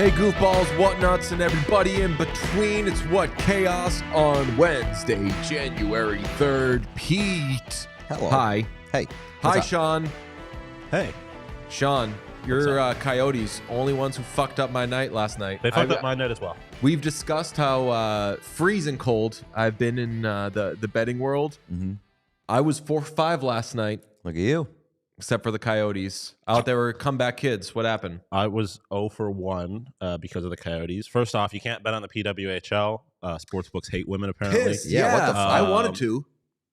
Hey, goofballs, whatnots, and everybody in between. It's What Chaos on Wednesday, January 3rd. Pete. Hello. Hi. Hey. Hi, up? Sean. Hey. Sean, your Coyotes, only ones who fucked up my night last night. They fucked up my night as well. We've discussed how freezing cold I've been in the betting world. Mm-hmm. I was 4-5 last night. Look at you. Except for the Coyotes. Out there were comeback kids. What happened? I was 0 for 1 because of the Coyotes. First off, you can't bet on the PWHL. Sportsbooks hate women, apparently. Pissed. Yeah, what the I wanted to.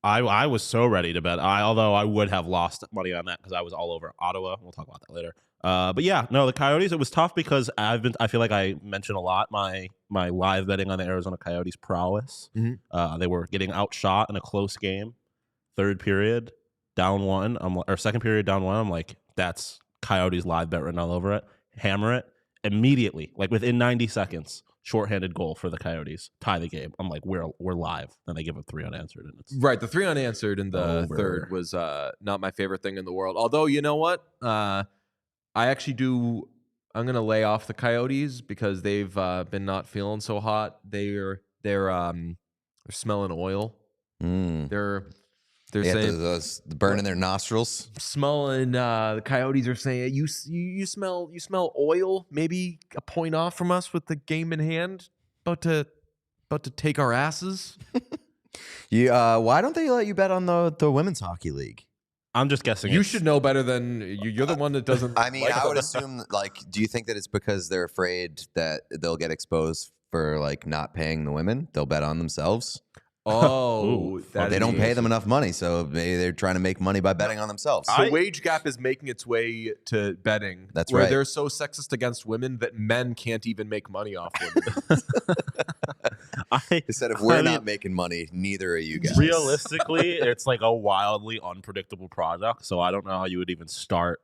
I was so ready to bet. Although I would have lost money on that because I was all over Ottawa. We'll talk about that later. But yeah, no, the Coyotes. It was tough because I feel like I mentioned a lot my live betting on the Arizona Coyotes prowess. Mm-hmm. They were getting outshot in a close game. Third period, down 1. Second period, down 1. I'm like, that's Coyotes live bet written all over it. Hammer it immediately, like within 90 seconds. Shorthanded goal for the Coyotes, tie the game. I'm like, we're live. Then they give up 3 unanswered, and it's right. The 3 unanswered in the third was not my favorite thing in the world. Although, you know what? I actually do. I'm gonna lay off the Coyotes because they've been not feeling so hot. They're smelling oil. They're saying those burning their nostrils. Smelling. The Coyotes are saying you smell oil. Maybe a point off from us with the game in hand. About to take our asses. Why don't they let you bet on the women's hockey league? I'm just guessing. You should know better than you're the one that doesn't. I mean, I would assume. Do you think that it's because they're afraid that they'll get exposed for not paying the women? They'll bet on themselves. Oh, they don't pay them enough money, so maybe they're trying to make money by betting on themselves. The wage gap is making its way to betting. That's where right. They're so sexist against women that men can't even make money off women. They said if we're not making money, neither are you guys. Realistically, it's like a wildly unpredictable product, so I don't know how you would even start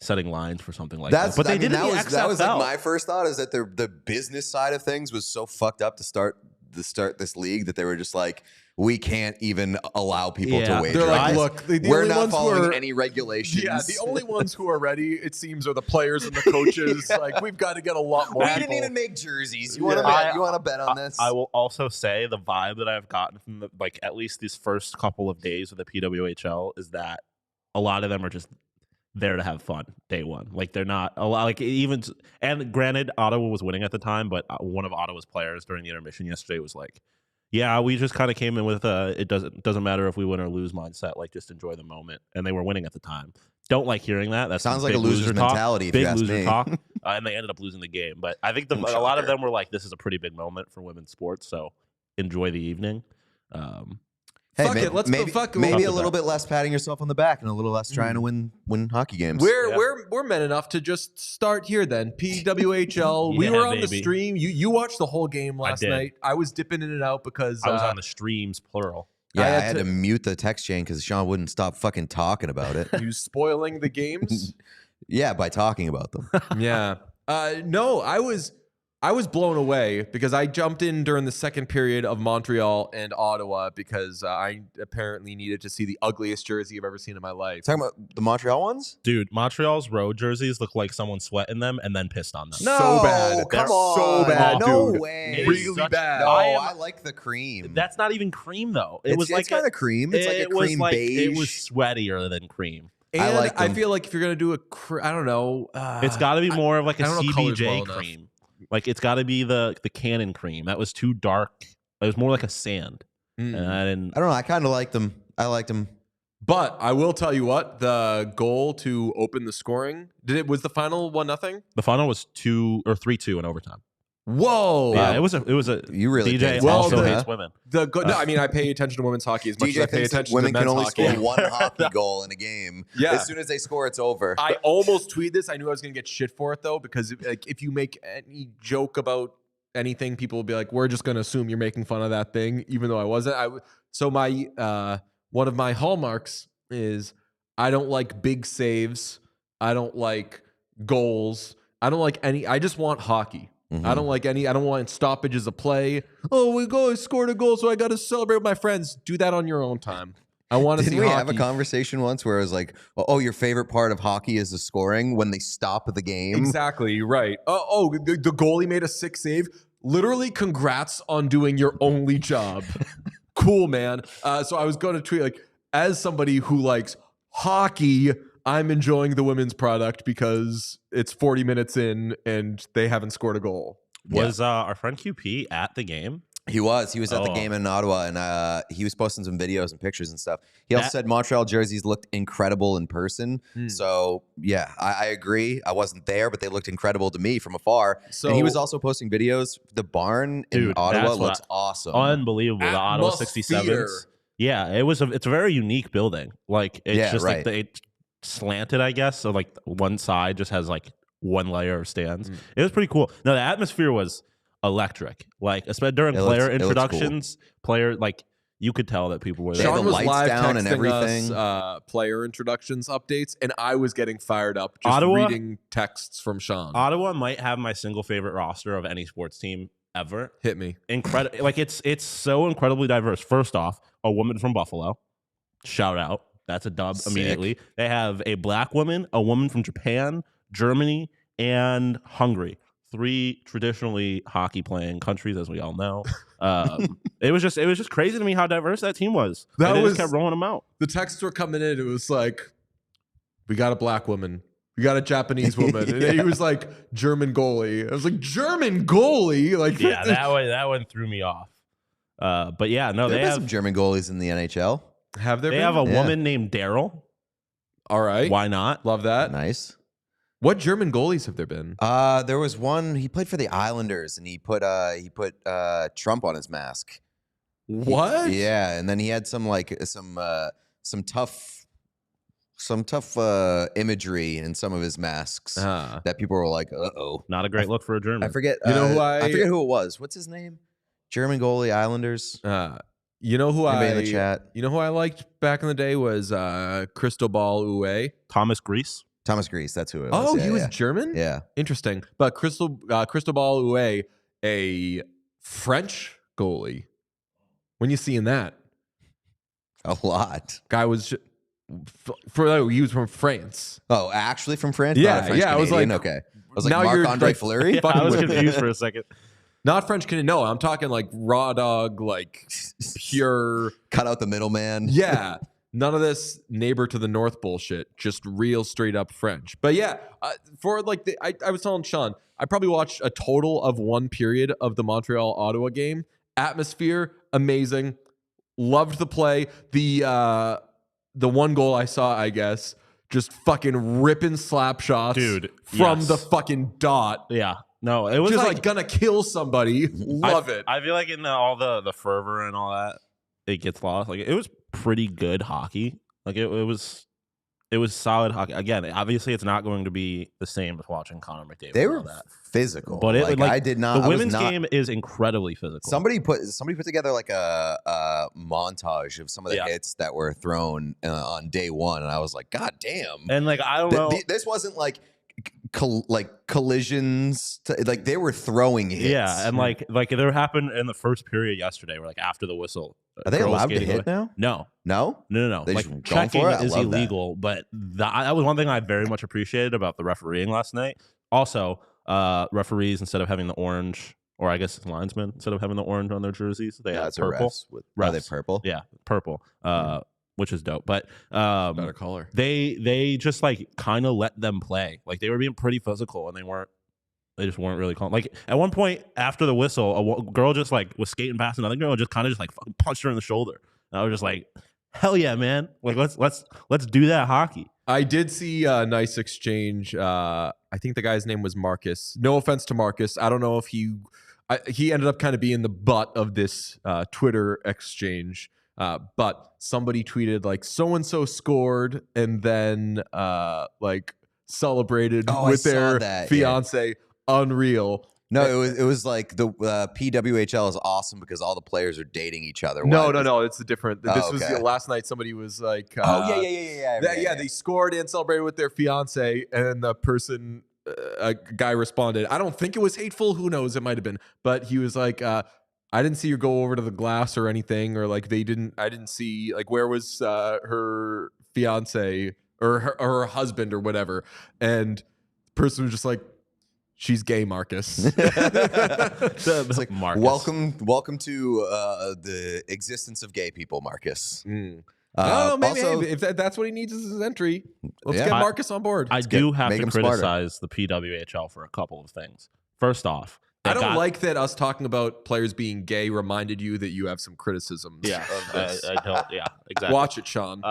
setting lines for something like that. But they did. That was like my first thought is that the business side of things was so fucked up to start this league that they were just like, we can't even allow people to wager. They're like, look, we're not following any regulations. Yeah, the only ones who are ready, it seems, are the players and the coaches. Like, we've got to get a lot more. We people. didn't even make jerseys. You want to bet on this? I will also say the vibe that I've gotten from at least these first couple of days of the PWHL is that a lot of them are just there to have fun day one. Like, they're not a lot, and granted, Ottawa was winning at the time, but one of Ottawa's players during the intermission yesterday was like, yeah, we just kind of came in with it doesn't matter if we win or lose mindset, just enjoy the moment. And they were winning at the time. Don't like hearing that. That sounds like a loser's mentality. Big loser talk. And they ended up losing the game. But I think a lot of them were like, this is a pretty big moment for women's sports, so enjoy the evening. Hey, maybe a little bit less patting yourself on the back and a little less trying to win hockey games. We're men enough to just start here then. PWHL. We were on the stream. You watched the whole game last night. I was dipping in and out because I was on the streams, plural. Yeah, I had to mute the text chain because Sean wouldn't stop fucking talking about it. You spoiling the games? Yeah, by talking about them. Yeah. No, I was blown away because I jumped in during the second period of Montreal and Ottawa because I apparently needed to see the ugliest jersey I've ever seen in my life. Talking about the Montreal ones? Dude, Montreal's road jerseys look like someone sweat in them and then pissed on them. No, so bad. Come on. So bad, no dude. way. Really bad. No, I like the cream. That's not even cream, though. It's kind of cream. It's like a cream beige. It was sweatier than cream. And I feel like if you're going to do I don't know. It's got to be more of like a CBJ cream. Like, it's got to be the Canon cream. That was too dark. It was more like a sand. And I don't know. I kind of liked them. I liked them. But I will tell you what, the goal to open the scoring, was the final 1-0? The final was 3-2 in overtime. Whoa! Yeah, it was a. You really DJ paid also attention, hates huh? women. No, I mean, I pay attention to women's hockey as much as DJ I pay thinks that attention women to can men's only hockey. score one hockey goal in a game. Yeah. As soon as they score, it's over. I almost tweeted this. I knew I was going to get shit for it though, because if you make any joke about anything, people will be like, "We're just going to assume you're making fun of that thing," even though I wasn't. So my one of my hallmarks is I don't like big saves. I don't like goals. I don't like any. I just want hockey. I don't like any. I don't want stoppages of play. Oh, I scored a goal, so I got to celebrate with my friends. Do that on your own time. I want to see. Didn't we hockey. have a conversation once where it was like, "Oh, your favorite part of hockey is the scoring when they stop the game." Exactly right. The goalie made a sick save. Literally, congrats on doing your only job. Cool, man. So I was going to tweet like, as somebody who likes hockey, I'm enjoying the women's product because it's 40 minutes in and they haven't scored a goal. Was our friend QP at the game? He was at the game in Ottawa, and he was posting some videos and pictures and stuff. He also said Montreal jerseys looked incredible in person. So yeah, I agree. I wasn't there, but they looked incredible to me from afar. So, and he was also posting videos. The barn in Ottawa looks awesome, unbelievable. The Ottawa 67s. Yeah, it's a very unique building. Like it's just like it's slanted, I guess. So like one side just has like one layer of stands. It was pretty cool. No, the atmosphere was electric. Like, especially during player introductions, like you could tell that people were there. Sean was live down and everything. Player introductions updates, and I was getting fired up just reading texts from Sean. Ottawa might have my single favorite roster of any sports team ever. Hit me. Incredible. Like it's so incredibly diverse. First off, a woman from Buffalo. Shout out. That's a dub immediately. They have a black woman, a woman from Japan, Germany, and Hungary. 3 traditionally hockey playing countries, as we all know. It was just crazy to me how diverse that team was. They just kept rolling them out. The texts were coming in. It was like, we got a black woman, we got a Japanese woman, and he was like, German goalie. I was like, German goalie, like yeah, that one threw me off. But yeah, no, they have some German goalies in the NHL. Have there? They have a woman named Daryl. All right, why not? Love that. Nice. What German goalies have there been? There was one. He played for the Islanders, and he put Trump on his mask. What? Yeah, and then he had some tough imagery in some of his masks that people were like, "Uh-oh." Not a great look for a German. I forget. I forget who it was. What's his name? German goalie, Islanders. You know who Anybody in the chat? You know who I liked back in the day was Cristobal Uwe. Thomas Greiss. Thomas Greiss, that's who it was. Oh, he was German? Yeah. Interesting. But Cristobal Uwe, a French goalie. When you seeing that? A lot. Guy was he was from France. Oh, actually from France? Yeah, Not a French I was like, okay. I was like Marc-Andre Fleury? Yeah, I was confused for a second. Not French Canadian. No, I'm talking like raw dog, like pure. Cut out the middleman. Yeah. None of this neighbor to the north bullshit. Just real straight up French. But yeah, for like I was telling Sean, I probably watched a total of 1 period of the Montreal Ottawa game. Atmosphere amazing. Loved the play. The one goal I saw, I guess, just fucking ripping slap shots, dude, from the fucking dot. Yeah. No, it was just like gonna kill somebody. Love it. I feel like in all the fervor and all that, it gets lost. Like it was pretty good hockey. Like it was solid hockey. Again, obviously it's not going to be the same as watching Connor McDavid. They were physical, but I did not. The women's game is incredibly physical. Somebody put together like a montage of some of the hits that were thrown on day one, and I was like, God damn! And like I don't know, this wasn't like collisions. Like they were throwing hits. Yeah, and like there happened in the first period yesterday, where like after the whistle. Are they allowed to hit now? No. They like checking is illegal, but that was one thing I very much appreciated about the refereeing last night. Also, referees, instead of having the orange, or I guess linesmen, instead of having the orange on their jerseys, they have purple. Are they purple? Yeah, purple. Which is dope. But better color. They just like kind of let them play. Like they were being pretty physical, and they just weren't really calm. Like at one point after the whistle, a girl just like was skating past another girl and just kind of just like fucking punched her in the shoulder. And I was just like, hell yeah, man. Like let's do that hockey. I did see a nice exchange. I think the guy's name was Marcus. No offense to Marcus. I don't know if he ended up kind of being the butt of this Twitter exchange. But somebody tweeted like so-and-so scored and then like celebrated with their fiance. Yeah. Unreal. No, it was like the PWHL is awesome because all the players are dating each other. No, it's a different. This was last night. Somebody was like, yeah. They scored and celebrated with their fiance, and the person, a guy responded, I don't think it was hateful. Who knows? It might have been, but he was like, I didn't see her go over to the glass or anything, or like I didn't see like where was her fiance or her husband or whatever, and the person was just like, she's gay, Marcus. It's like, Marcus. Welcome to the existence of gay people, Marcus. Maybe also, if that's what he needs as his entry, let's get Marcus on board. I do have to criticize the PWHL for a couple of things. First off, I don't like that us talking about players being gay reminded you that you have some criticisms. Yeah, of this. I don't. Yeah, exactly. Watch it, Sean.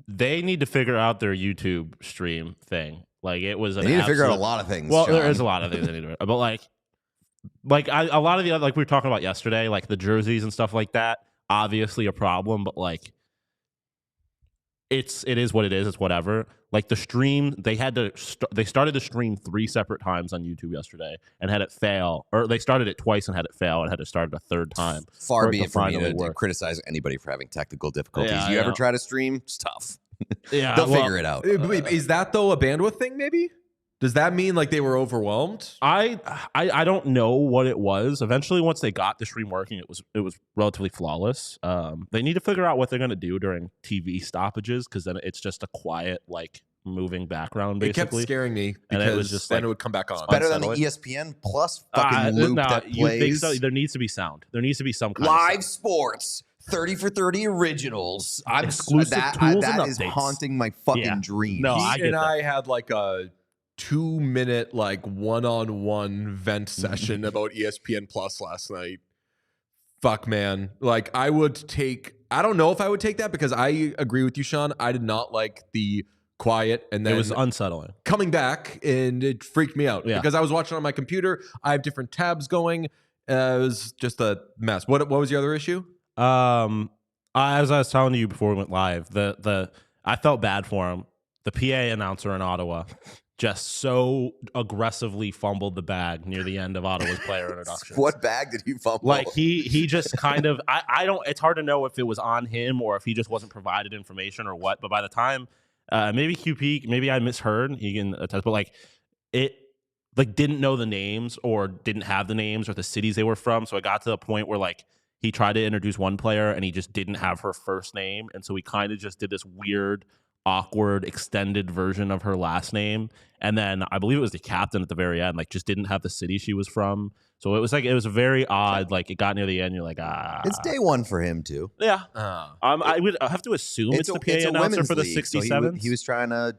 They need to figure out their YouTube stream thing. Like it was. They need to figure out a lot of things. Well, John. there is a lot of things they need to. But a lot of the other, like we were talking about yesterday, like the jerseys and stuff like that. Obviously a problem, but like it is what it is. It's whatever. Like the stream, they started the stream 3 separate times on YouTube yesterday and had it fail, or they started it twice and had it fail and had to start it a third time. Far be it from me to criticize anybody for having technical difficulties. Yeah, you ever try to stream? It's tough. Yeah, they'll figure it out. Is that though a bandwidth thing? Maybe. Does that mean like they were overwhelmed? I don't know what it was. Eventually, once they got the stream working, it was relatively flawless. They need to figure out what they're going to do during TV stoppages, because then it's just a quiet, like moving background. Basically, it kept scaring me because and it was just then it would come back on. Better than the ESPN Plus fucking loop that plays. You think so? There needs to be sound. There needs to be some kind live of sports. 30 for 30 originals. Exclusive tools and that is haunting my fucking dreams. No, I had like a 2-minute like one-on-one vent session about ESPN Plus last night. Fuck, man. Like I don't know if I would take that, because I agree with you, Sean. I did not like the quiet, and then it was unsettling coming back, and it freaked me out because I was watching on my computer. I have different tabs going. It was just a mess. What was your other issue? As I was telling you before we went live, I felt bad for him. The PA announcer in Ottawa just so aggressively fumbled the bag near the end of Ottawa's player introduction. What bag did he fumble? Like he just kind of I don't. It's hard to know if it was on him or if he just wasn't provided information or what. But by the time maybe QP, maybe I misheard. He can attest, but like it. Like didn't know the names or didn't have the names or the cities they were from. So it got to the point where like he tried to introduce one player and he just didn't have her first name. And so we kind of just did this weird, awkward, extended version of her last name. And then I believe it was the captain at the very end, like just didn't have the city she was from. So it was very odd. Like it got near the end, you're like, It's day one for him too. Yeah. I would have to assume it's the PA announcer for the 67th. So he was trying to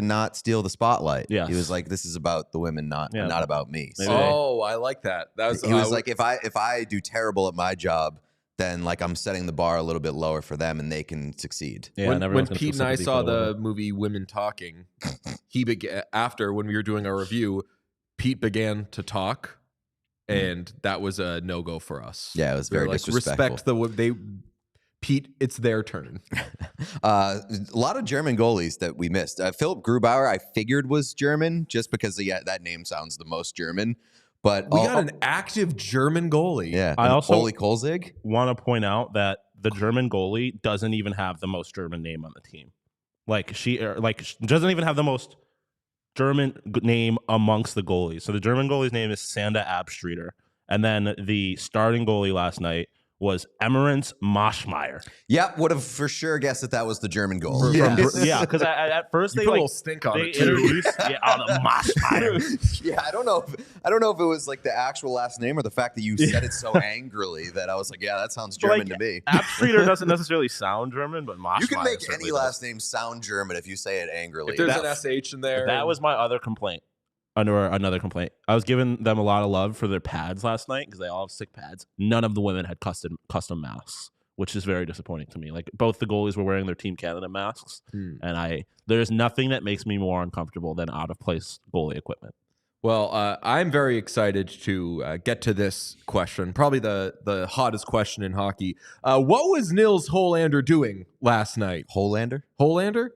not steal the spotlight. Yeah, he was like, "This is about the women, not about me." So, I like that. He was like, "If I do terrible at my job, then like I'm setting the bar a little bit lower for them, and they can succeed." Yeah, when Pete and I saw the movie Women Talking, after when we were doing our review, Pete began to talk, and that was a no-go for us. Yeah, it was very disrespectful. Respect Pete, it's their turn. A lot of German goalies that we missed. Philip Grubauer, I figured was German just because that name sounds the most German. But we got an active German goalie. Yeah, I also Ole Kolzig. Want to point out that the German goalie doesn't even have the most German name on the team. Like she doesn't even have the most German name amongst the goalies. So the German goalie's name is Sanda Abstreiter, and then the starting goalie last night was Emmerance Moschmeyer. Yeah, would have for sure guessed that was the German goal. Yeah, because at first they put a little stink on it too. The Moschmeyer. Yeah, I don't know if it was like the actual last name or the fact that you said it so angrily that I was like, yeah, that sounds German to me. Abstreiter doesn't necessarily sound German, but Moschmeyer. You can make any last name sound German if you say it angrily. If there's an SH in there. That was my other complaint. Another complaint. I was giving them a lot of love for their pads last night because they all have sick pads. None of the women had custom masks. which is very disappointing to me. Like both the goalies were wearing their Team Canada masks, and there's nothing that makes me more uncomfortable than out of place goalie equipment. Well, I'm very excited to get to this question, probably the hottest question in hockey. What was Nils Hoglander doing last night? Höglander? Hoglander?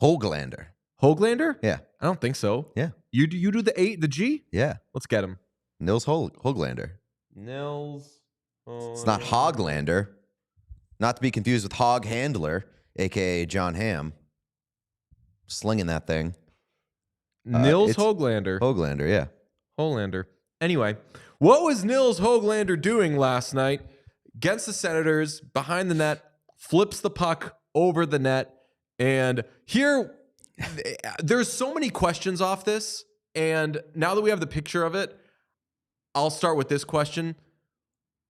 Höglander. Hoglander? Yeah. I don't think so. Yeah. You do the G? Yeah. Let's get him. Nils Hoglander. Nils. It's not Hoglander. Not to be confused with Hog Handler, a.k.a. John Hamm. Slinging that thing. Nils Hoglander. Höglander, yeah. Hoglander. Anyway, what was Nils Hoglander doing last night against the Senators behind the net, flips the puck over the net, and here there's so many questions off this, and now that we have the picture of it, I'll start with this question.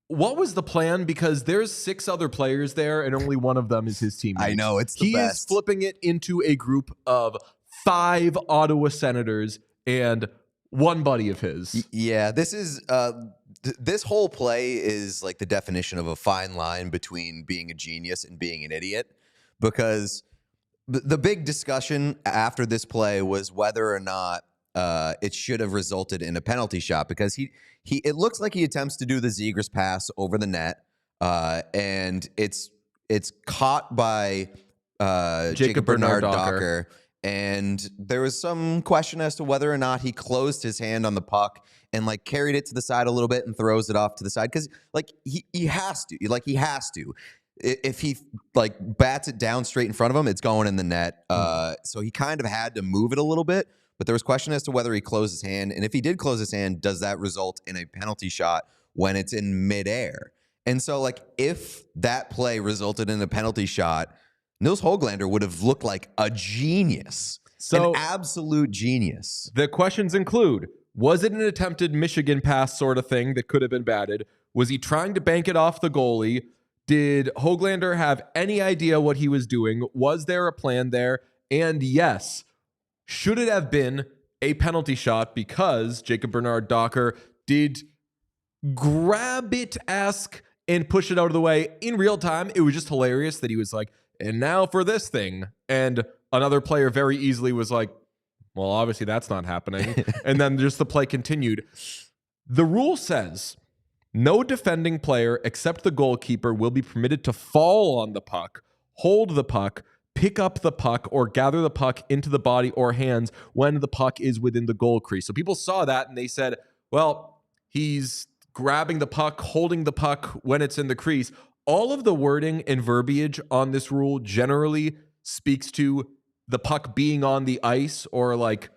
What was the plan? Because there's 6 other players there, and only one of them is his teammate. I know, it's the best. He is flipping it into a group of 5 Ottawa Senators and one buddy of his. Yeah, this is this whole play is like the definition of a fine line between being a genius and being an idiot, because the big discussion after this play was whether or not it should have resulted in a penalty shot, because it looks like he attempts to do the Zegras pass over the net, and it's caught by Jacob Bernard Docker. And there was some question as to whether or not he closed his hand on the puck and like carried it to the side a little bit and throws it off to the side, because like he has to, if he like bats it down straight in front of him, it's going in the net. So he kind of had to move it a little bit, but there was question as to whether he closed his hand, and if he did close his hand, does that result in a penalty shot when it's in midair? And so like if that play resulted in a penalty shot, Nils Hoglander would have looked like a genius, an absolute genius. The questions include, was it an attempted Michigan pass sort of thing that could have been batted? Was he trying to bank it off the goalie? Did Hoglander have any idea what he was doing? Was there a plan there? And yes, should it have been a penalty shot because Jacob Bernard Docker did grab it, and push it out of the way in real time? It was just hilarious that he was like, and now for this thing. And another player very easily was like, well, obviously that's not happening. And then just the play continued. The rule says no defending player except the goalkeeper will be permitted to fall on the puck, hold the puck, pick up the puck, or gather the puck into the body or hands when the puck is within the goal crease. So people saw that and they said, well, he's grabbing the puck, holding the puck when it's in the crease. All of the wording and verbiage on this rule generally speaks to the puck being on the ice, or like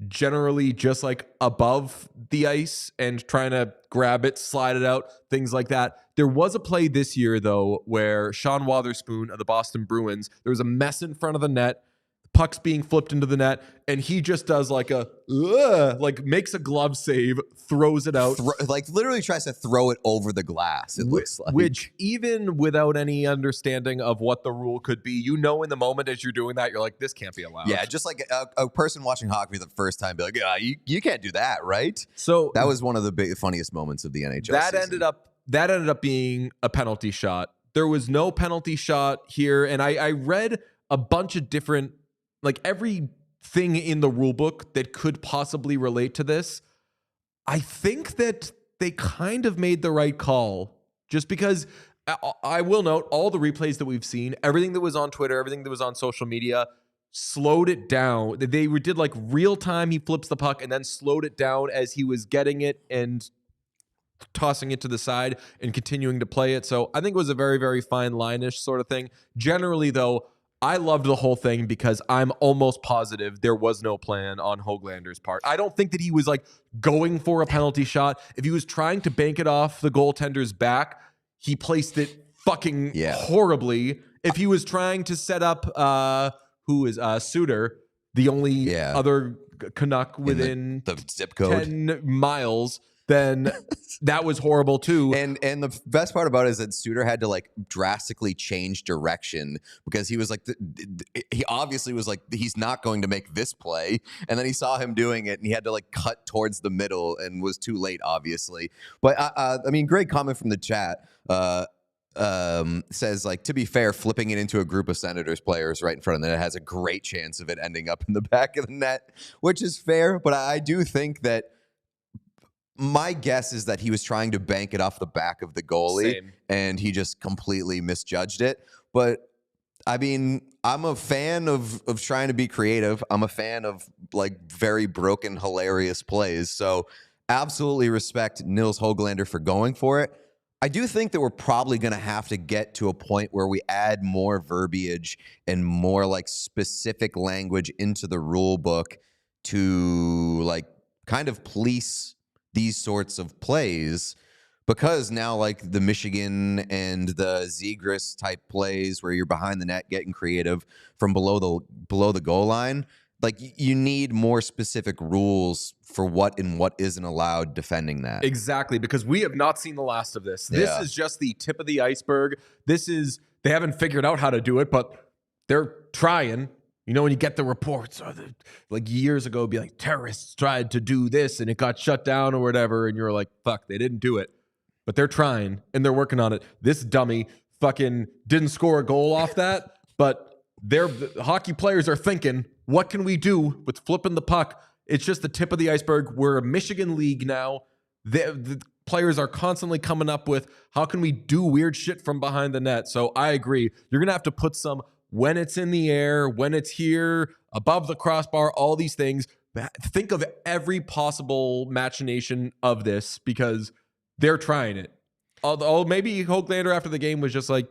generally just like above the ice and trying to grab it, slide it out, things like that. There was a play this year, though, where Sean Wotherspoon of the Boston Bruins, there was a mess in front of the net, puck's being flipped into the net, and he just does like makes a glove save, throws it out. Literally tries to throw it over the glass, it looks like. Which, even without any understanding of what the rule could be, in the moment as you're doing that, you're like, this can't be allowed. Yeah, just like a person watching hockey for the first time be like, yeah, you can't do that, right? So that was one of the funniest moments of the NHL that season. ended up being a penalty shot. There was no penalty shot here, and I read a bunch of different, like everything in the rule book that could possibly relate to this. I think that they kind of made the right call, just because I will note all the replays that we've seen, everything that was on Twitter, everything that was on social media, slowed it down. They did like real time. He flips the puck and then slowed it down as he was getting it and tossing it to the side and continuing to play it. So I think it was a very, very fine line-ish sort of thing. Generally, though, I loved the whole thing because I'm almost positive there was no plan on Höglander's part. I don't think that he was like going for a penalty shot. If he was trying to bank it off the goaltender's back, he placed it fucking horribly. If he was trying to set up Suter, the only other Canuck within the zip code 10 miles, then that was horrible too. And the best part about it is that Suter had to like drastically change direction, because he was like, he obviously was like, he's not going to make this play. And then he saw him doing it and he had to like cut towards the middle and was too late, obviously. But I mean, great comment from the chat. says, like, to be fair, flipping it into a group of Senators players right in front of the net has a great chance of it ending up in the back of the net, which is fair. But I do think that my guess is that he was trying to bank it off the back of the goalie, and he just completely misjudged it. But I mean, I'm a fan of trying to be creative. I'm a fan of like very broken, hilarious plays. So absolutely respect Nils Hoglander for going for it. I do think that we're probably going to have to get to a point where we add more verbiage and more like specific language into the rule book to like kind of police these sorts of plays, because now like the Michigan and the Zegras type plays where you're behind the net getting creative from below the goal line, like you need more specific rules for what and what isn't allowed defending that. Exactly, because we have not seen the last of this. This is just the tip of the iceberg. They haven't figured out how to do it, but they're trying. You know, when you get the reports, like years ago, it'd be like terrorists tried to do this and it got shut down or whatever. And you're like, fuck, they didn't do it. But they're trying and they're working on it. This dummy fucking didn't score a goal off that. But the hockey players are thinking, what can we do with flipping the puck? It's just the tip of the iceberg. We're a Michigan league now. The players are constantly coming up with, how can we do weird shit from behind the net? So I agree. You're going to have to put some when it's in the air, when it's here, above the crossbar, all these things. Think of every possible machination of this because they're trying it. Although maybe Höglander after the game was just like,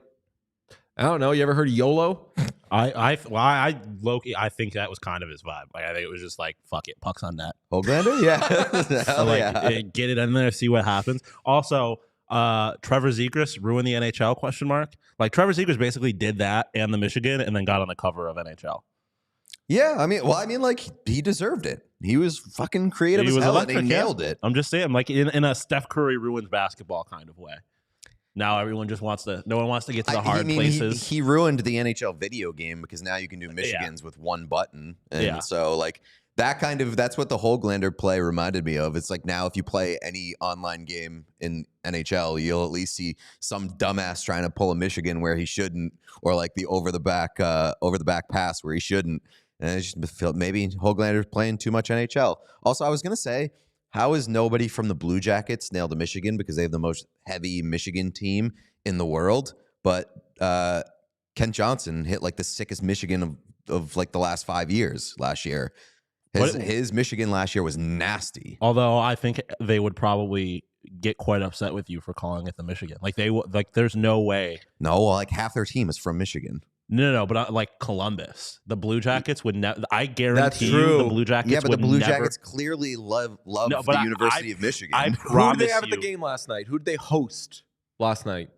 I don't know. You ever heard of YOLO? I think that was kind of his vibe. Like I think it was just like, fuck it, puck's on net. Höglander, yeah, get it in there, see what happens. Also, Trevor Zegras ruined the NHL ? Like Trevor Zegras basically did that and the Michigan, and then got on the cover of NHL. Yeah, I mean, like he deserved it. He was fucking creative as hell, and he nailed it. I'm just saying, like in a Steph Curry ruins basketball kind of way. Now everyone just wants to. No one wants to get to the hard places. He ruined the NHL video game because now you can do Michigans with one button, and so like. That's what the Höglander play reminded me of. It's like now if you play any online game in NHL, you'll at least see some dumbass trying to pull a Michigan where he shouldn't, or like the over the back pass where he shouldn't. And I just felt maybe Höglander's playing too much NHL. Also, I was gonna say, how is nobody from the Blue Jackets nailed to Michigan because they have the most heavy Michigan team in the world? But Kent Johnson hit like the sickest Michigan of like the last 5 years last year. His Michigan last year was nasty. Although I think they would probably get quite upset with you for calling it the Michigan. Like there's no way. No, like half their team is from Michigan. No, but like Columbus, the Blue Jackets would never. I guarantee you, the Blue Jackets. Yeah, but the Blue Jackets clearly love the University of Michigan. Who did they have at the game last night? Who did they host last night?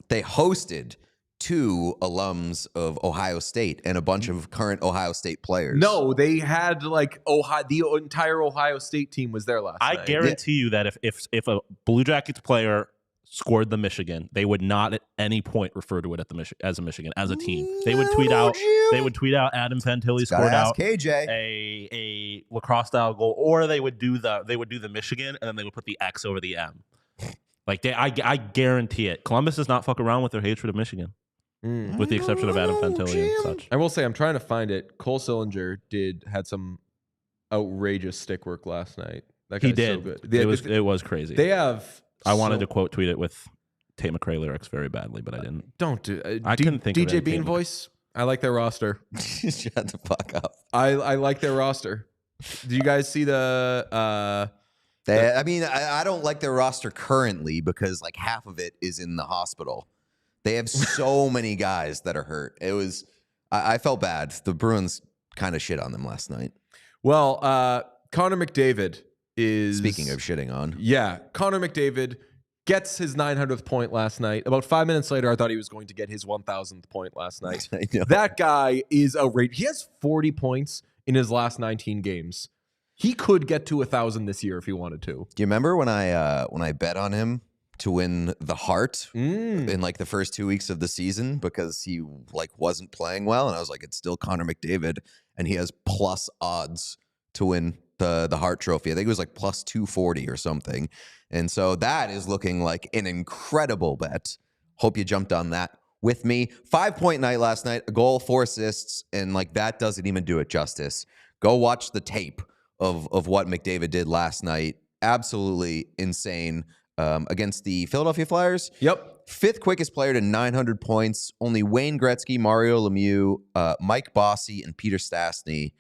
They hosted 2 alums of Ohio State and a bunch of current Ohio State players. No, they had like the entire Ohio State team was there last night. I guarantee you that if a Blue Jackets player scored the Michigan, they would not at any point refer to it as a Michigan as a team. They would tweet out Adam Fantilli scored out KJ a lacrosse style goal, or they would do the Michigan and then they would put the X over the M. Like I guarantee it. Columbus does not fuck around with their hatred of Michigan. With the exception of Adam Fantilli and such. I will say, I'm trying to find it. Cole Sillinger had some outrageous stick work last night. That guy's so good. It was crazy. They have. I wanted to quote tweet it with Tate McRae lyrics very badly, but I didn't. Don't do. I couldn't think. DJ of Bean voice. I like their roster. Shut the fuck up. I like their roster. Do you guys see the? I mean, I don't like their roster currently because like half of it is in the hospital. They have so many guys that are hurt. I felt bad. The Bruins kind of shit on them last night. Well, Connor McDavid is... Speaking of shitting on. Yeah, Connor McDavid gets his 900th point last night. About 5 minutes later, I thought he was going to get his 1,000th point last night. That guy is outrageous. He has 40 points in his last 19 games. He could get to 1,000 this year if he wanted to. Do you remember when I bet on him to win the Hart in like the first 2 weeks of the season because he like wasn't playing well, and I was like, it's still Connor McDavid, and he has plus odds to win the Hart Trophy. I think it was like plus 240 or something, and so that is looking like an incredible bet. Hope you jumped on that with me. 5-point night last night, a goal, 4 assists, and like that doesn't even do it justice. Go watch the tape of what McDavid did last night. Absolutely insane against the Philadelphia Flyers. Yep. 5th quickest player to 900 points. Only Wayne Gretzky, Mario Lemieux, Mike Bossy, and Peter Stastny.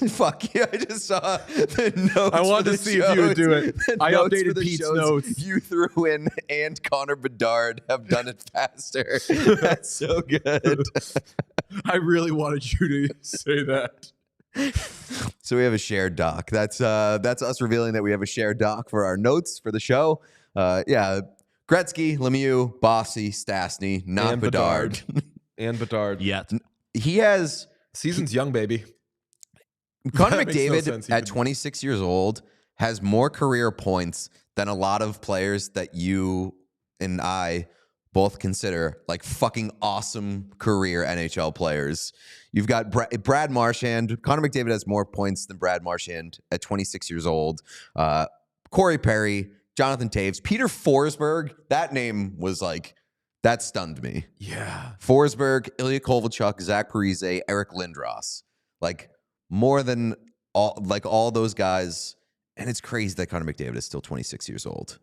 Fuck yeah, I just saw the notes. I wanted to see if you would do it. I updated Pete's notes. You threw in and Connor Bedard have done it faster. That's so good. I really wanted you to say that. So we have a shared doc. That's us revealing that we have a shared doc for our notes for the show. Yeah, Gretzky, Lemieux, Bossy, Stastny, not and Bedard. And Bedard. Yeah. He has... Season's young, baby. Connor McDavid, at 26 years old, has more career points than a lot of players that you and I both consider like fucking awesome career NHL players. You've got Brad Marchand. Connor McDavid has more points than Brad Marchand at 26 years old. Corey Perry, Jonathan Toews, Peter Forsberg. That name was like, that stunned me. Yeah. Forsberg, Ilya Kovalchuk, Zach Parise, Eric Lindros. Like, more than all those guys. And it's crazy that Connor McDavid is still 26 years old.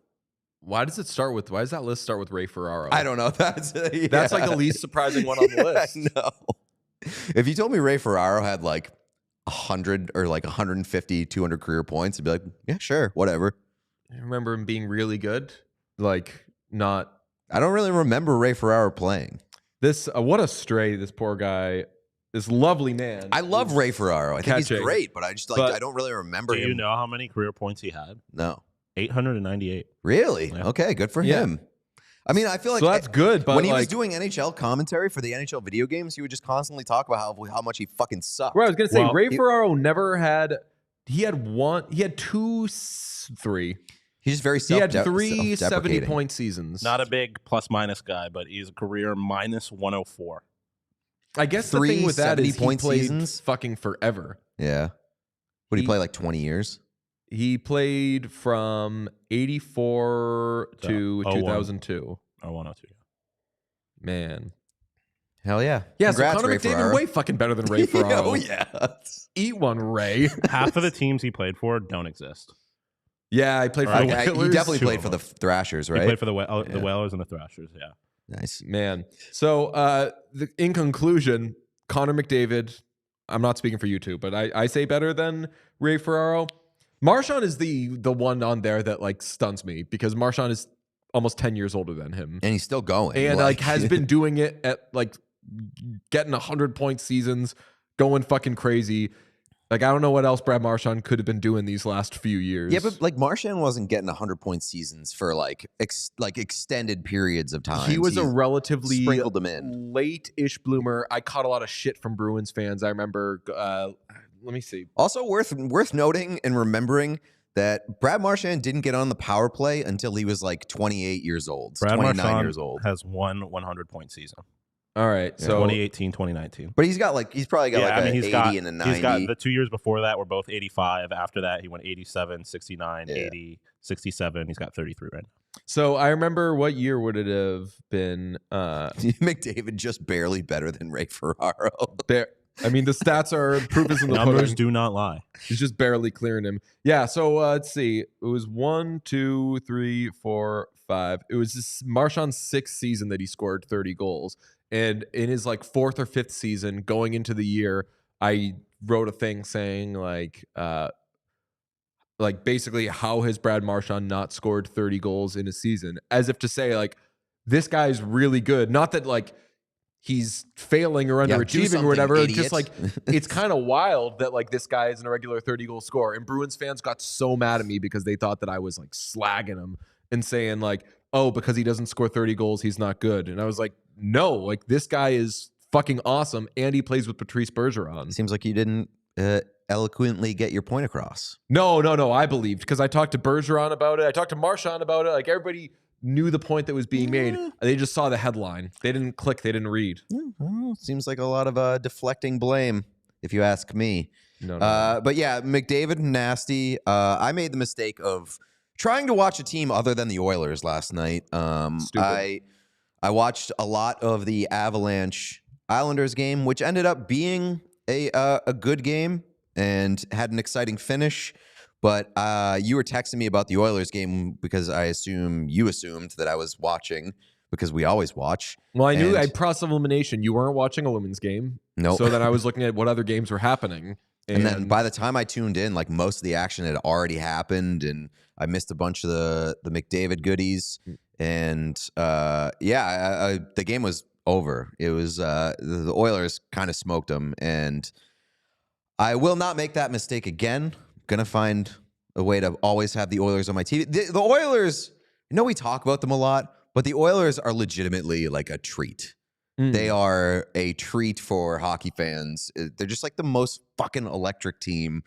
Why does that list start with Ray Ferraro? I don't know. That's like the least surprising one on the list. No. If you told me Ray Ferraro had like 100 or like 150, 200 career points, I'd be like, yeah, sure, whatever. I remember him being really good. Like, not... I don't really remember Ray Ferraro playing. This, what a stray, this poor guy... This lovely man. I love Ray Ferraro. I think he's great, but I just I don't really remember him. Do you know how many career points he had? No. 898. Really? Yeah. Okay, good for him. I mean, I feel like so that's good, but when he was doing NHL commentary for the NHL video games, he would just constantly talk about how much he fucking sucked. Right, I was gonna say Ray Ferraro never had. He had 3. He's just very He had 3 70-point seasons. Not a big plus-minus guy, but he's a career minus 104. I guess the thing with that is he played seasons? fucking forever. Yeah. Would he play like 20 years? He played from 84 to 2002. Or 102. Man. Hell yeah. Yeah, Congrats, so Connor Ray McDavid Ferraro. way fucking better than Ray Ferraro. Oh, yeah. Eat one, Ray. Half of the teams he played for don't exist. Yeah, I played for the Whalers. He definitely played for the Thrashers, right? He played for the Whalers and the Thrashers, yeah. Nice. Man. So, in conclusion, Connor McDavid, I'm not speaking for you two, but I say better than Ray Ferraro. Marchand is the one on there that like stuns me because Marchand is almost 10 years older than him. And he's still going. And like has been doing it at like getting 100-point seasons, going fucking crazy. Like, I don't know what else Brad Marchand could have been doing these last few years. Yeah, but like Marchand wasn't getting 100-point seasons for like extended periods of time. He was a relatively sprinkled them in. Late-ish bloomer. I caught a lot of shit from Bruins fans. I remember. Let me see. Also worth noting and remembering that Brad Marchand didn't get on the power play until he was like 28 years old. Brad 29 Marchand years old. has one 100-point season. All right, so 2018, 2019. But he's probably got an 80 and a 90. He's got the 2 years before that were both 85. After that, he went 87, 69, 80, 67. He's got 33 right now. So I remember what year would it have been? McDavid just barely better than Ray Ferraro. I mean, the stats are proof is in the numbers pudding. do not lie. He's just barely clearing him. Yeah. So let's see. It was 1, 2, 3, 4, 5. It was this Marchand's 6th season that he scored 30 goals. And in his like 4th or 5th season, going into the year, I wrote a thing saying like basically how has Brad Marchand not scored 30 goals in a season? As if to say like this guy's really good. Not that like he's failing or underachieving or whatever. Idiot. Just like it's kind of wild that like this guy isn't a regular 30-goal scorer. And Bruins fans got so mad at me because they thought that I was like slagging him and saying like, oh, because he doesn't score 30 goals, he's not good. And I was like, no, like this guy is fucking awesome, and he plays with Patrice Bergeron. Seems like you didn't eloquently get your point across. No, I believed because I talked to Bergeron about it. I talked to Marchand about it. Like everybody knew the point that was being made. They just saw the headline. They didn't click. They didn't read. Seems like a lot of deflecting blame, if you ask me. No. But yeah, McDavid, nasty. I made the mistake of trying to watch a team other than the Oilers last night. I I watched a lot of the Avalanche Islanders game, which ended up being a good game and had an exciting finish. But you were texting me about the Oilers game because I assume you assumed that I was watching because we always watch. Well, I knew I process of elimination. You weren't watching a women's game. Nope. So then I was looking at what other games were happening. And then by the time I tuned in, like most of the action had already happened, and I missed a bunch of the McDavid goodies. And the game was over. It was the Oilers kind of smoked them, and I will not make that mistake again. I'm gonna find a way to always have the Oilers on my TV. The Oilers, I know we talk about them a lot, but the Oilers are legitimately like a treat. They are a treat for hockey fans. They're just like the most fucking electric team.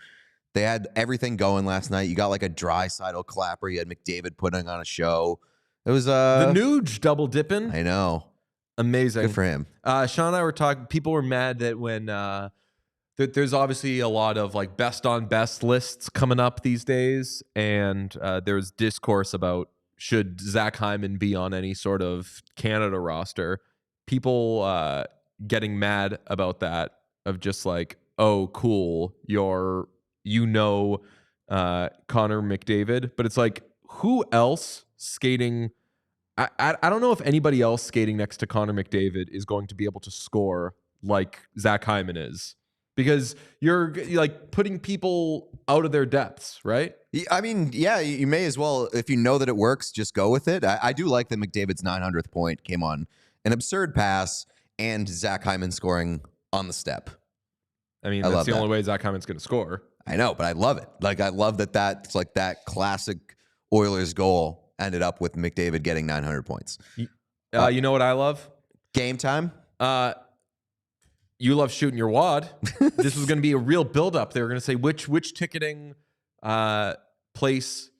They had everything going last night. You got like a Draisaitl clapper. You had McDavid putting on a show. It was the Nuge double dipping. I know. Amazing. Good for him. Sean and I were talking. People were mad that when there's obviously a lot of like best on best lists coming up these days, and there's discourse about should Zach Hyman be on any sort of Canada roster. People getting mad about that, of just like, oh, cool, Connor McDavid, but it's like, who else skating? I don't know if anybody else skating next to Connor McDavid is going to be able to score like Zach Hyman is, because you're like putting people out of their depths, right? I mean, yeah, you may as well, if you know that it works, just go with it. I do like that McDavid's 900th point came on an absurd pass and Zach Hyman scoring on the step. I mean, that's the only way Zach Hyman's going to score. I know, but I love it. Like, I love that that's like that classic Oilers goal ended up with McDavid getting 900 points. You know what I love? Game time. You love shooting your wad. This was going to be a real buildup. They were going to say which ticketing place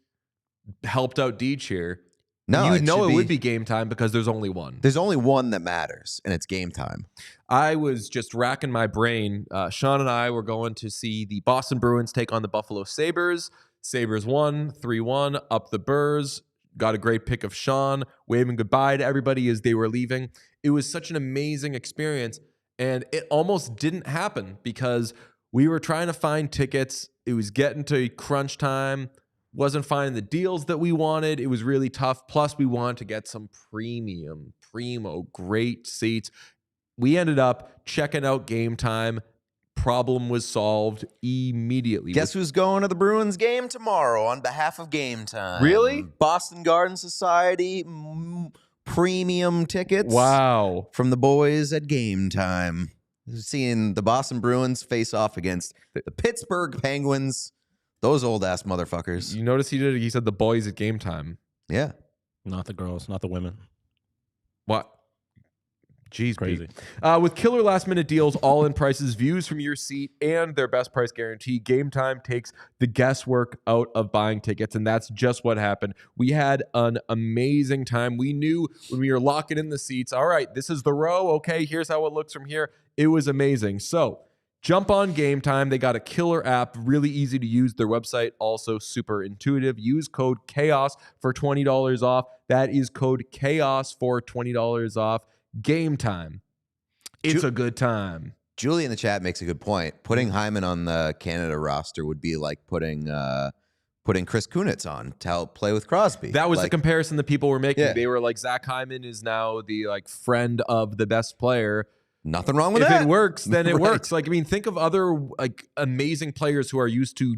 helped out Deej here. No, it would be game time because there's only one. There's only one that matters, and it's game time. I was just racking my brain. Sean and I were going to see the Boston Bruins take on the Buffalo Sabres. Sabres won 3-1 up the Burrs. Got a great pick of Sean, waving goodbye to everybody as they were leaving. It was such an amazing experience, and it almost didn't happen because we were trying to find tickets. It was getting to crunch time. Wasn't finding the deals that we wanted. It was really tough. Plus, we wanted to get some primo, great seats. We ended up checking out Game Time. Problem was solved immediately. Guess who's going to the Bruins game tomorrow on behalf of Game Time? Really? Boston Garden Society premium tickets. Wow. From the boys at Game Time. Seeing the Boston Bruins face off against the Pittsburgh Penguins. Those old ass motherfuckers. You notice he said the boys at Game Time. Yeah. Not the girls, not the women. What? Jeez, crazy. With killer last minute deals, all in prices, views from your seat, and their best price guarantee, Game Time takes the guesswork out of buying tickets, and that's just what happened. We had an amazing time. We knew when we were locking in the seats, all right, this is the row. Okay, here's how it looks from here. It was amazing. So jump on Game Time. They got a killer app, really easy to use. Their website also super intuitive. Use code CHAOS for $20 off. That is code CHAOS for $20 off. Game Time. It's a good time. Julie in the chat makes a good point. Putting Hyman on the Canada roster would be like putting Chris Kunitz on to help play with Crosby. That was the comparison that people were making. Yeah. They were like, Zach Hyman is now the like friend of the best player. Nothing wrong with that. If it works, then it Right. works. Like, I mean, think of other like amazing players who are used to,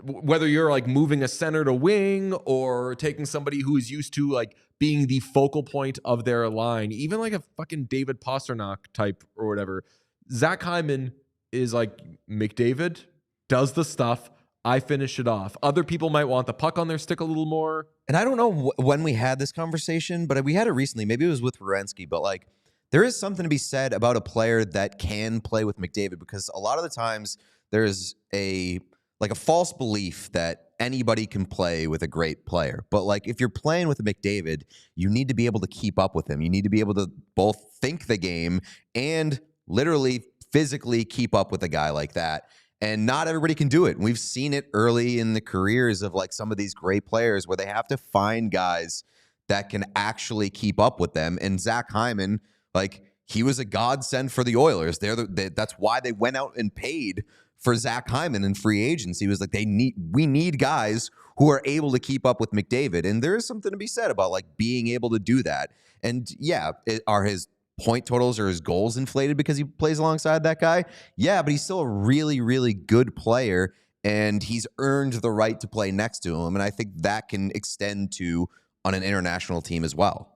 whether you're like moving a center to wing or taking somebody who is used to like being the focal point of their line, even like a fucking David Pastrnak type or whatever. Zach Hyman is like McDavid, does the stuff, I finish it off. Other people might want the puck on their stick a little more. And I don't know when we had this conversation, but we had it recently. Maybe it was with Werenski, but like there is something to be said about a player that can play with McDavid, because a lot of the times there's a false belief that anybody can play with a great player. But like if you're playing with a McDavid, you need to be able to keep up with him. You need to be able to both think the game and literally physically keep up with a guy like that. And not everybody can do it. We've seen it early in the careers of like some of these great players where they have to find guys that can actually keep up with them. And Zach Hyman, like, he was a godsend for the Oilers. That's why they went out and paid for Zach Hyman in free agency. Was like, we need guys who are able to keep up with McDavid. And there is something to be said about like being able to do that. And yeah, are his point totals or his goals inflated because he plays alongside that guy? Yeah, but he's still a really, really good player, and he's earned the right to play next to him. And I think that can extend to on an international team as well.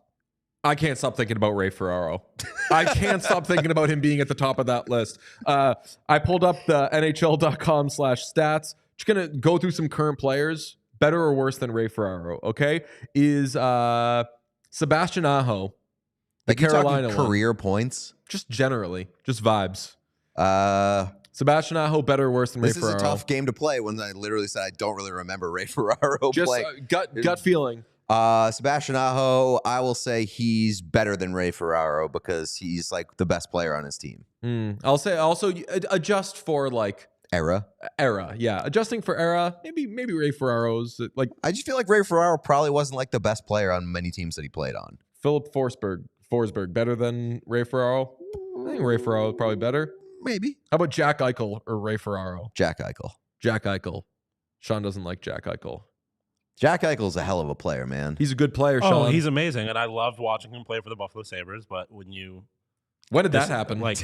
I can't stop thinking about Ray Ferraro. I can't stop thinking about him being at the top of that list. I pulled up the NHL.com/stats. Just going to go through some current players, better or worse than Ray Ferraro, okay? Is Sebastian Aho, the Carolina career points? Just generally, just vibes. Sebastian Aho, better or worse than Ray Ferraro? This is a tough game to play when I literally said I don't really remember Ray Ferraro just, play. Gut feeling. Sebastian Aho, I will say he's better than Ray Ferraro because he's like the best player on his team. I'll say also adjust for like era. Yeah, adjusting for era. Maybe Ray Ferraro's like. I just feel like Ray Ferraro probably wasn't like the best player on many teams that he played on. Philip Forsberg better than Ray Ferraro. I think Ray Ferraro is probably better. Maybe. How about Jack Eichel or Ray Ferraro? Jack Eichel. Jack Eichel. Sean doesn't like Jack Eichel. Jack Eichel's a hell of a player, man. He's a good player, Sean. Oh, he's amazing, and I loved watching him play for the Buffalo Sabres. But when did that happen? Like,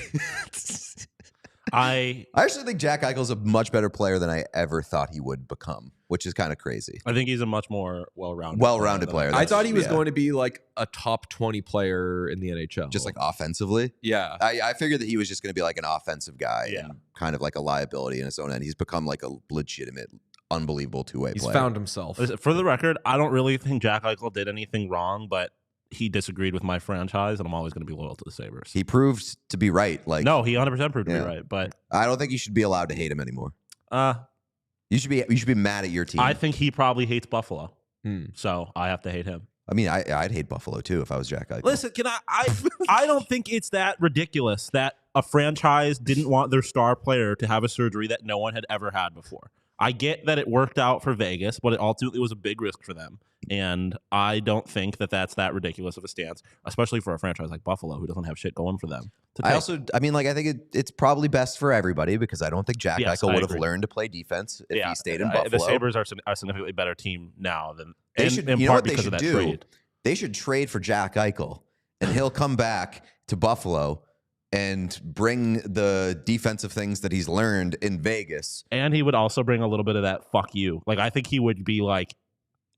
I actually think Jack Eichel's a much better player than I ever thought he would become, which is kind of crazy. I think he's a much more well-rounded player. I thought he was going to be like a top 20 player in the NHL. Just like offensively? Yeah. I figured that he was just going to be like an offensive guy and kind of like a liability in his own end. He's become like a legitimate, unbelievable two-way player. He's found himself. For the record, I don't really think Jack Eichel did anything wrong, but he disagreed with my franchise, and I'm always going to be loyal to the Sabres. He proved to be right. Like, no, he 100% proved to be right. But I don't think you should be allowed to hate him anymore. You should be mad at your team. I think he probably hates Buffalo, so I have to hate him. I mean, I'd hate Buffalo too if I was Jack Eichel. Listen, I don't think it's that ridiculous that a franchise didn't want their star player to have a surgery that no one had ever had before. I get that it worked out for Vegas, but it ultimately was a big risk for them. And I don't think that that's that ridiculous of a stance, especially for a franchise like Buffalo who doesn't have shit going for them. I think it's probably best for everybody because I don't think Jack Eichel would have learned to play defense if he stayed in Buffalo. The Sabres are a significantly better team now than they should. You know what they should do? Trade. They should trade for Jack Eichel, and he'll come back to Buffalo and bring the defensive things that he's learned in Vegas. And he would also bring a little bit of that fuck you. Like, I think he would be like,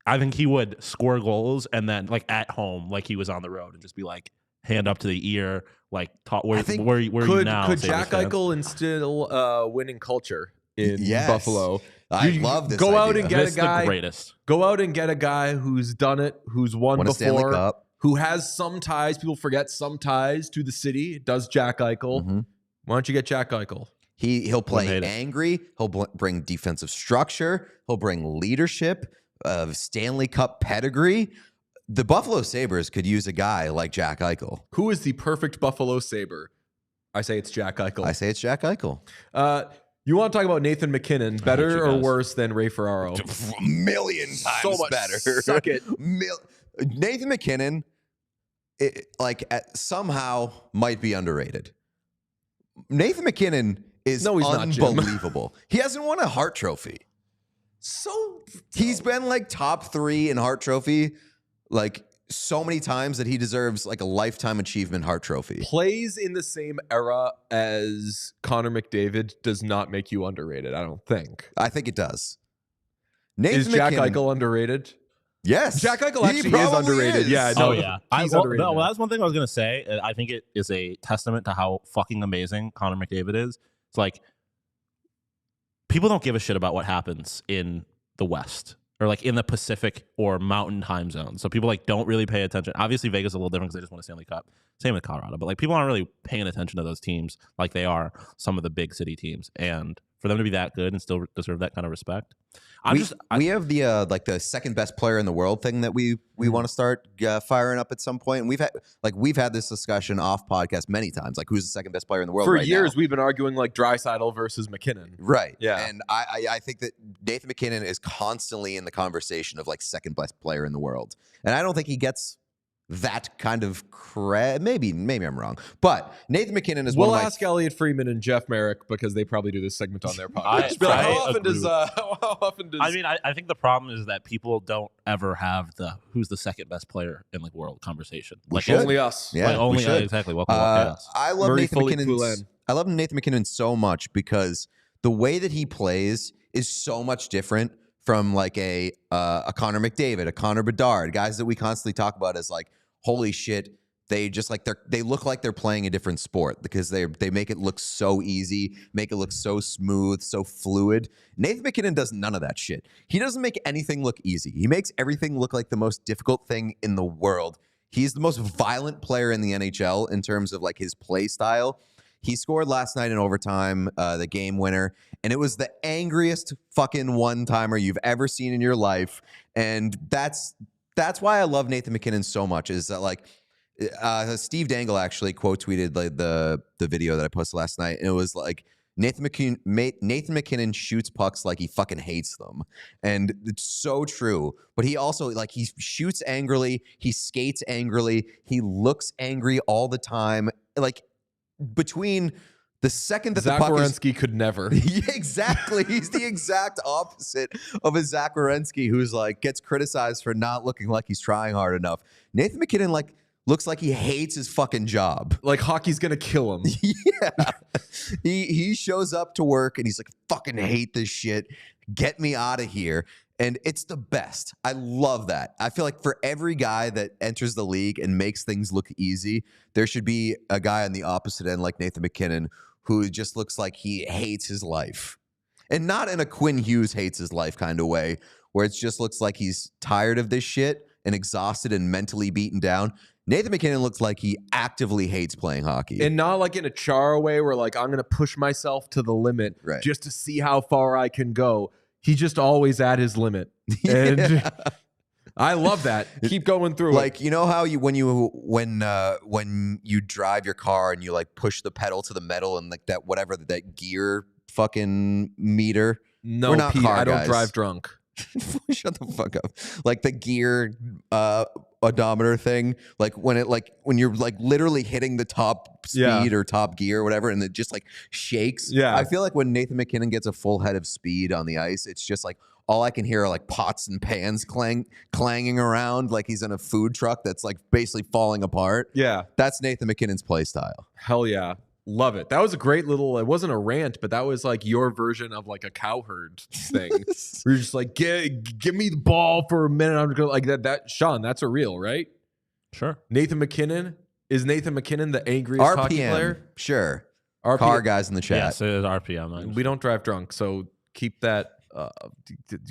I think he would score goals and then like at home, like he was on the road and just be like, hand up to the ear, like where are you now? Could Jack Eichel instill winning culture in Buffalo? I love this. Go out and get a guy. The greatest. Go out and get a guy who's done it, who's won before. Stanley Cup. Who has some ties, people forget some ties to the city. Does Jack Eichel. Mm-hmm. Why don't you get Jack Eichel? He'll play angry. He'll bring defensive structure. He'll bring leadership, Stanley Cup pedigree. The Buffalo Sabres could use a guy like Jack Eichel. Who is the perfect Buffalo Sabre? I say it's Jack Eichel. I say it's Jack Eichel. You want to talk about Nathan McKinnon, better or worse than Ray Ferraro? A million times so much better. Suck it. Nathan McKinnon, somehow might be underrated. Nathan McKinnon is unbelievable. He hasn't won a Hart Trophy. He's been like top 3 in Hart Trophy, like so many times that he deserves like a lifetime achievement Hart Trophy. Plays in the same era as Connor McDavid does not make you underrated, I don't think. I think it does. Is Jack Eichel underrated? Yes. Jack Eichel actually is underrated. Yeah. No, he's underrated. Well, that's one thing I was going to say. I think it is a testament to how fucking amazing Connor McDavid is. It's like people don't give a shit about what happens in the West or like in the Pacific or Mountain time zones. So people like don't really pay attention. Obviously, Vegas is a little different because they just won a Stanley Cup. Same with Colorado. But like people aren't really paying attention to those teams like they are some of the big city teams. And for them to be that good and still deserve that kind of respect. We have the like the second best player in the world thing that we want to start firing up at some point. And we've had this discussion off podcast many times. Like, who's the second best player in the world? For right years, now? we've been arguing like Draisaitl versus McKinnon. Right. Yeah. And I think that Nathan McKinnon is constantly in the conversation of like second best player in the world. And I don't think he gets that kind of cred. Maybe I'm wrong. But Nathan McKinnon is we'll one of my... ask Elliot Freeman and Jeff Merrick because they probably do this segment on their podcast. How often does... I mean, I think the problem is that people don't ever have the who's the second best player in the world conversation. Like only us. Yeah, like only exactly. Welcome to us. I love Nathan McKinnon so much because the way that he plays is so much different from like a Connor McDavid, a Connor Bedard, guys that we constantly talk about as like, holy shit, they just like they look like they're playing a different sport because they make it look so easy, make it look so smooth, so fluid. Nathan McKinnon does none of that shit. He doesn't make anything look easy. He makes everything look like the most difficult thing in the world. He's the most violent player in the NHL in terms of like his play style. He scored last night in overtime, the game winner, and it was the angriest fucking one-timer you've ever seen in your life. And that's why I love Nathan McKinnon so much, is that like Steve Dangle actually quote tweeted like the video that I posted last night, and it was like Nathan McKinnon shoots pucks like he fucking hates them. And it's so true. But he also like he shoots angrily, he skates angrily, he looks angry all the time. Like between the second that Zach the puck Werenski could never. Yeah, exactly. He's the exact opposite of a Zach Werenski who's like gets criticized for not looking like he's trying hard enough. Nathan McKinnon like looks like he hates his fucking job. Like hockey's gonna kill him. Yeah. He shows up to work and he's like, fucking hate this shit. Get me out of here. And it's the best. I love that. I feel like for every guy that enters the league and makes things look easy, there should be a guy on the opposite end like Nathan McKinnon who just looks like he hates his life. And not in a Quinn Hughes hates his life kind of way, where it just looks like he's tired of this shit and exhausted and mentally beaten down. Nathan McKinnon looks like he actively hates playing hockey. And not like in a Chara way where like I'm going to push myself to the limit just to see how far I can go. He's just always at his limit. And I love that. Keep going through like, you know how when you drive your car and you like push the pedal to the metal and like that whatever that gear fucking meter? No, we're not Pete, car I don't guys. drive drunk. Shut the fuck up. Like the gear odometer thing, like when you're like literally hitting the top speed or top gear or whatever, and it just like shakes. Yeah. I feel like when Nathan McKinnon gets a full head of speed on the ice, it's just like all I can hear are like pots and pans clanging around like he's in a food truck that's like basically falling apart. Yeah. That's Nathan McKinnon's play style. Hell yeah. Love it. That was a great little, it wasn't a rant, but that was like your version of like a cowherd thing. Where you're just like, give me the ball for a minute. I'm going to like that. Sean, that's a reel, right? Sure. Nathan McKinnon. Is Nathan McKinnon the angriest hockey player? Sure. RPM. Car guys in the chat. Yes, it is RPM. We don't drive drunk, so keep that,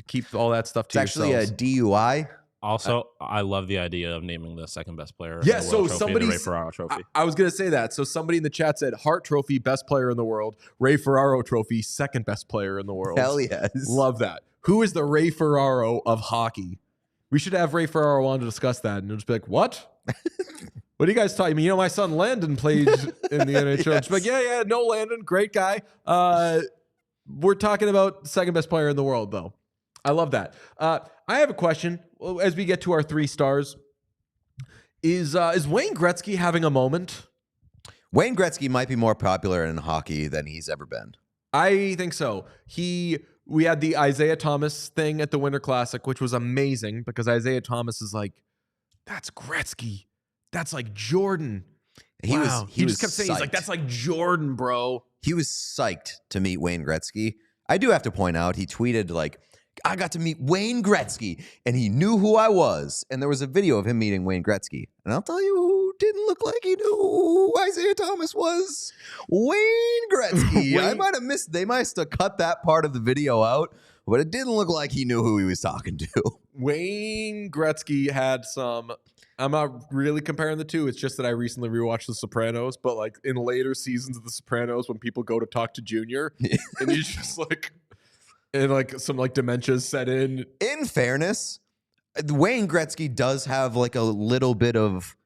keep all that stuff to yourselves. It's actually a DUI. Also, I love the idea of naming the second best player. Yeah, in the so world trophy, somebody, the Ray Ferraro trophy. I was going to say that. So somebody in the chat said Hart Trophy, best player in the world. Ray Ferraro Trophy, second best player in the world. Hell yes. Love that. Who is the Ray Ferraro of hockey? We should have Ray Ferraro on to discuss that. And it'll just be like, what? What are you guys talking? I mean, you know, my son Landon played in the NHL. Yes. Just like, yeah, no, Landon, great guy. We're talking about second best player in the world, though. I love that. I have a question as we get to our 3 stars. Is Wayne Gretzky having a moment? Wayne Gretzky might be more popular in hockey than he's ever been. I think so. We had the Isaiah Thomas thing at the Winter Classic, which was amazing because Isaiah Thomas is like, that's Gretzky. That's like Jordan. He just kept saying, he's like, that's like Jordan, bro. He was psyched to meet Wayne Gretzky. I do have to point out, he tweeted like, I got to meet Wayne Gretzky, and he knew who I was. And there was a video of him meeting Wayne Gretzky. And I'll tell you who didn't look like he knew who Isaiah Thomas was. Wayne Gretzky. I might have missed, they might have cut that part of the video out, but it didn't look like he knew who he was talking to. Wayne Gretzky had some I'm not really comparing the two. It's just that I recently rewatched The Sopranos, but like in later seasons of The Sopranos, when people go to talk to Junior, and he's just like, and like some like dementia's set in. In fairness, Wayne Gretzky does have like a little bit of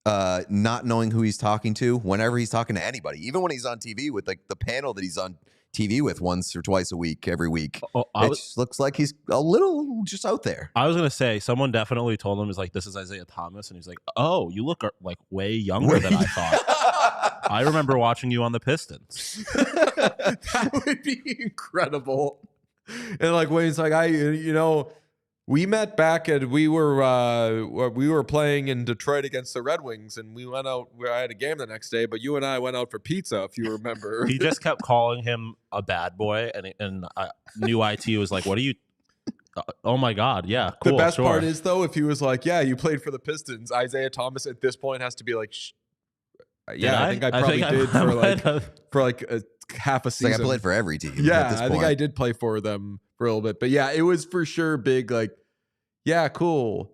not knowing who he's talking to whenever he's talking to anybody, even when he's on TV with like the panel that he's on TV with once or twice a week, every week. It looks like he's a little just out there. I was going to say, someone definitely told him, is like, this is Isaiah Thomas. And he's like, oh, you look like way younger than I thought. I remember watching you on the Pistons. That would be incredible. And like Wayne's like, we met back at we were playing in Detroit against the Red Wings, and we went out. I had a game the next day, but you and I went out for pizza, if you remember. He just kept calling him a bad boy, and new IT was like, "What are you? Oh my god, yeah, cool." The best sure. part is though, if he was like, "Yeah, you played for the Pistons," Isaiah Thomas at this point has to be like, "Yeah, I think I probably did for like a half a season. Like I played for every team. Yeah, I think I did play for them for a little bit, but yeah, it was for sure big. Like, yeah, cool.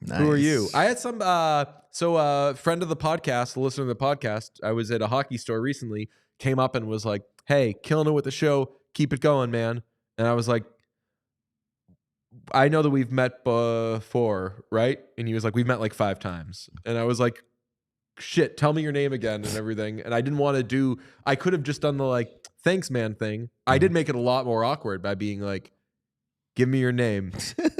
Nice. Who are you? I had some. Friend of the podcast, a listener to the podcast. I was at a hockey store recently. Came up and was like, "Hey, killing it with the show. Keep it going, man." And I was like, "I know that we've met before, right?" And he was like, "We've met like 5 times." And I was like, shit, tell me your name again and everything. And I didn't want to do, I could have just done the like, thanks, man thing. I did make it a lot more awkward by being like, give me your name.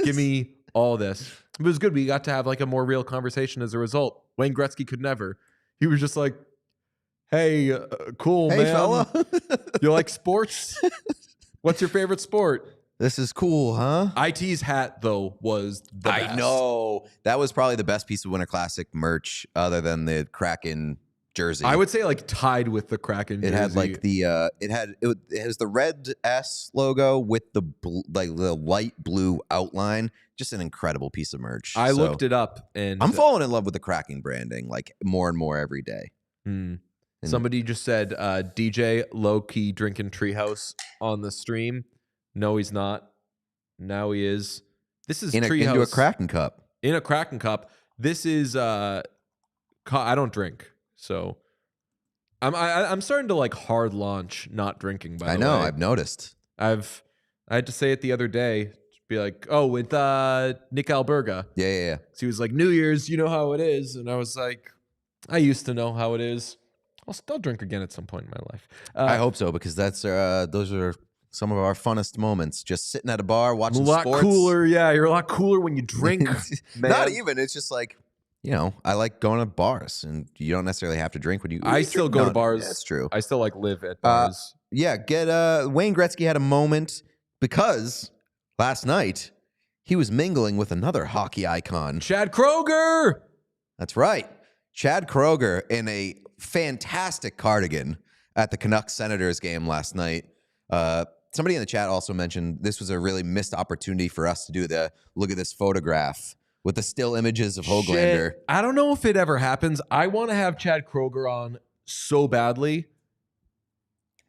Give me all this. It was good. We got to have like a more real conversation as a result. Wayne Gretzky could never. He was just like, hey, cool, hey, man. Fella. You like sports? What's your favorite sport? This is cool, huh? IT's hat, though, was the best. I know. That was probably the best piece of Winter Classic merch other than the Kraken jersey. I would say like tied with the Kraken jersey. It had like the it has the red S logo with the the light blue outline. Just an incredible piece of merch. I looked it up and I'm falling in love with the Kraken branding like more and more every day. Somebody just said DJ low-key drinking Treehouse on the stream. No, he's not. Now he is. This is Treehouse into a Kraken cup. In a Kraken cup. This is I don't drink, so I'm starting to like hard launch not drinking. By the way, I know. I've noticed. I had to say it the other day. Be like, oh, with Nick Alberga. Yeah. So he was like, New Year's, you know how it is, and I was like, I used to know how it is. I'll drink again at some point in my life. I hope so, because that's those are some of our funnest moments. Just sitting at a bar watching sports. A lot cooler, yeah. You're a lot cooler when you drink. Not even. It's just like, I like going to bars, and you don't necessarily have to drink when you. I still go to bars. Yeah, that's true. I still like live at bars. Wayne Gretzky had a moment because last night he was mingling with another hockey icon, Chad Kroger. That's right, Chad Kroger in a fantastic cardigan at the Canucks Senators game last night. Somebody in the chat also mentioned this was a really missed opportunity for us to do the look at this photograph with the still images of Höglander. I don't know if it ever happens. I want to have Chad Kroger on so badly.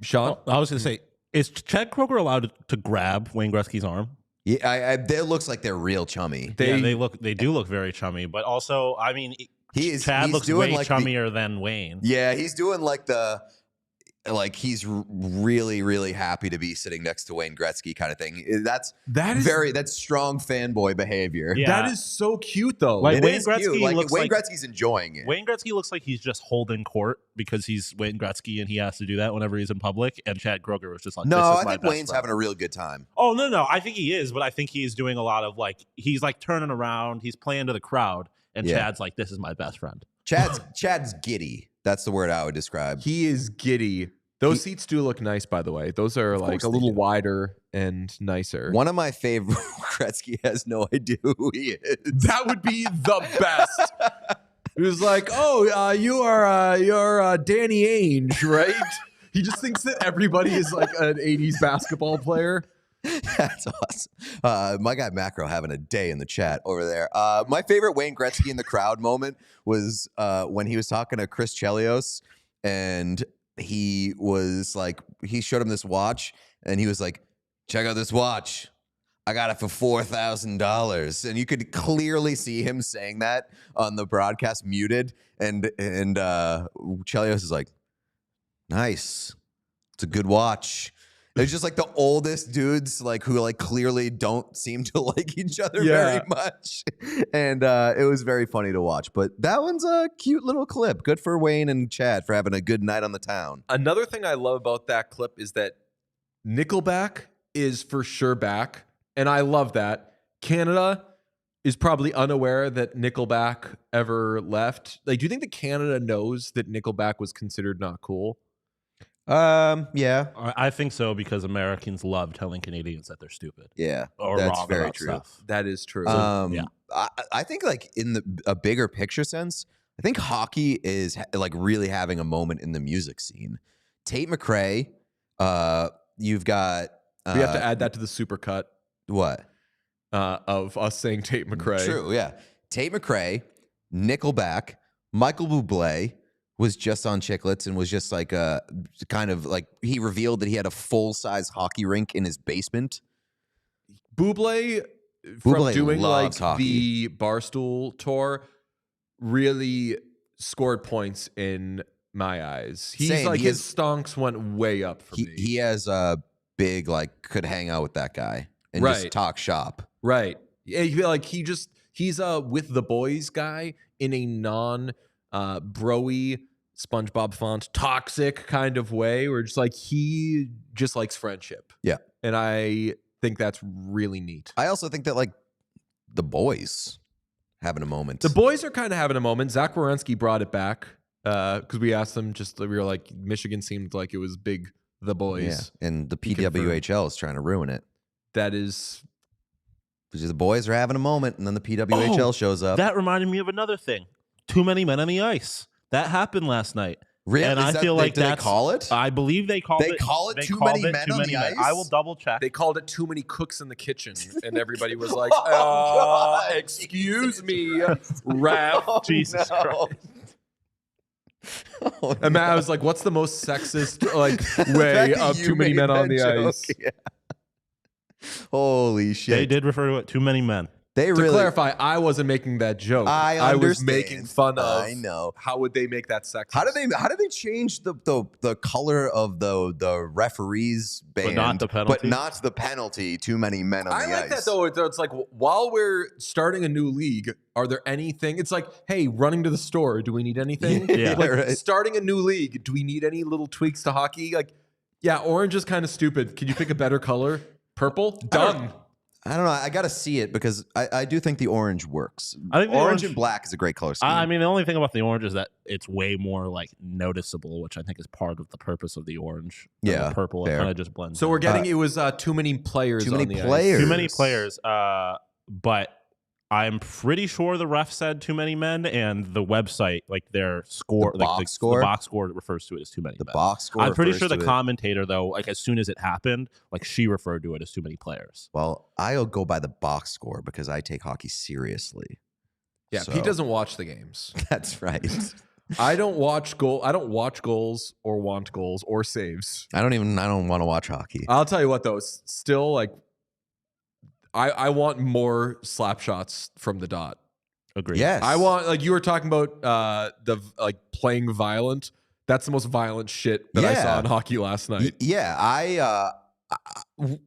Sean? I was going to say, is Chad Kroger allowed to grab Wayne Gretzky's arm? Yeah, it looks like they're real chummy. They do look very chummy, but also, I mean, Chad looks way chummier than Wayne. Yeah, he's doing he's really, really happy to be sitting next to Wayne Gretzky kind of thing. That's strong fanboy behavior. Yeah. That is so cute, though. Like Wayne Gretzky's enjoying it. Wayne Gretzky looks like he's just holding court because he's Wayne Gretzky and he has to do that whenever he's in public. And Chad Kroger was just like, I think Wayne's having a real good time. Oh, no. I think he is, but I think he's doing a lot of he's turning around. He's playing to the crowd. And Chad's like, this is my best friend. Chad's giddy. That's the word I would describe. He is giddy. Those seats do look nice, by the way. Those are like a little wider and nicer. One of my favorite, Gretzky has no idea who he is. That would be the best. It was like, oh, you're Danny Ainge, right? He just thinks that everybody is like an 80s basketball player. That's awesome. My guy Macro having a day in the chat over there. My favorite Wayne Gretzky in the crowd moment was when he was talking to Chris Chelios, and he was like, he showed him this watch, and he was like, check out this watch. I got it for $4,000. And you could clearly see him saying that on the broadcast muted. And Chelios is like, nice. It's a good watch. It's just like the oldest dudes like who like clearly don't seem to like each other very much. And it was very funny to watch. But that one's a cute little clip. Good for Wayne and Chad for having a good night on the town. Another thing I love about that clip is that Nickleback is for sure back. And I love that. Canada is probably unaware that Nickleback ever left. Like, do you think that Canada knows that Nickleback was considered not cool? Yeah. I think so because Americans love telling Canadians that they're stupid. Yeah. Or that's wrong very about true. Stuff. That is true. Yeah. I think like in a bigger picture sense, I think hockey is like really having a moment in the music scene. Tate McRae, you've got... we have to add that to the supercut. What? Of us saying Tate McRae. True, yeah. Tate McRae, Nickleback, Michael Bublé was just on Chiclets and was just like kind of like he revealed that he had a full-size hockey rink in his basement. Bublé from doing like hockey. the Barstool tour really scored points in my eyes. He's Same. like his stonks went way up for me. He has a big like could hang out with that guy and just talk shop. Right. Yeah, like he's with the boys guy in a non broy SpongeBob font toxic kind of way where just like he just likes friendship. Yeah. And I think that's really neat. I also think that like the boys having a moment. The boys are kind of having a moment. Zach Werenski brought it back because we asked them we were like Michigan seemed like it was big the boys. Yeah. And the PWHL is trying to ruin it. That is because the boys are having a moment and then the PWHL shows up. That reminded me of another thing. Too many men on the ice. That happened last night. Really? And I feel like did they call it? I believe they called it. They call it too many men on the ice? I will double check. they called it too many cooks in the kitchen, and everybody was like, God. excuse me, ref. Jesus Christ. Oh, And Matt, I was like, what's the most sexist like way of too many men on the ice? Yeah. Holy shit. They did refer to it, too many men. They To really clarify, I wasn't making that joke. I was understand. making fun of. I know. How would they make that sexist? How did they change the color of the referee's band, But not the penalty? But not the penalty. Too many men on I the like ice. that though. It's like while we're starting a new league, are there anything? It's like, hey, running to the store. Do we need anything? Yeah. Like, Right. starting a new league. Do we need any little tweaks to hockey? Like, yeah, orange is kind of stupid. Can you pick a better color? Purple? Done. I don't know. I got to see it because I do think the orange works. I think the orange and black is a great color scheme. I mean, the only thing about the orange is that it's way more like noticeable, which I think is part of the purpose of the orange. than Yeah, the purple. fair. It kind of just blends. So in. we're getting it was too many players. Too many on the players. Too many players. But I'm pretty sure the ref said too many men, and the website, like their score, The like box score? the box score refers to it as too many. the men. box score. I'm pretty refers sure the to it. commentator, though, like as soon as it happened, like she referred to it as too many players. Well, I'll go by the box score because I take hockey seriously. Yeah, So- Pete doesn't watch the games. That's right. I don't watch goals or want goals or saves. I don't want to watch hockey. I'll tell you what though, it's still like I want more slap shots from the dot. Agreed. Yes. I want, like you were talking about the like playing violent. That's the most violent shit that I Yeah. saw in hockey last night. Yeah, I was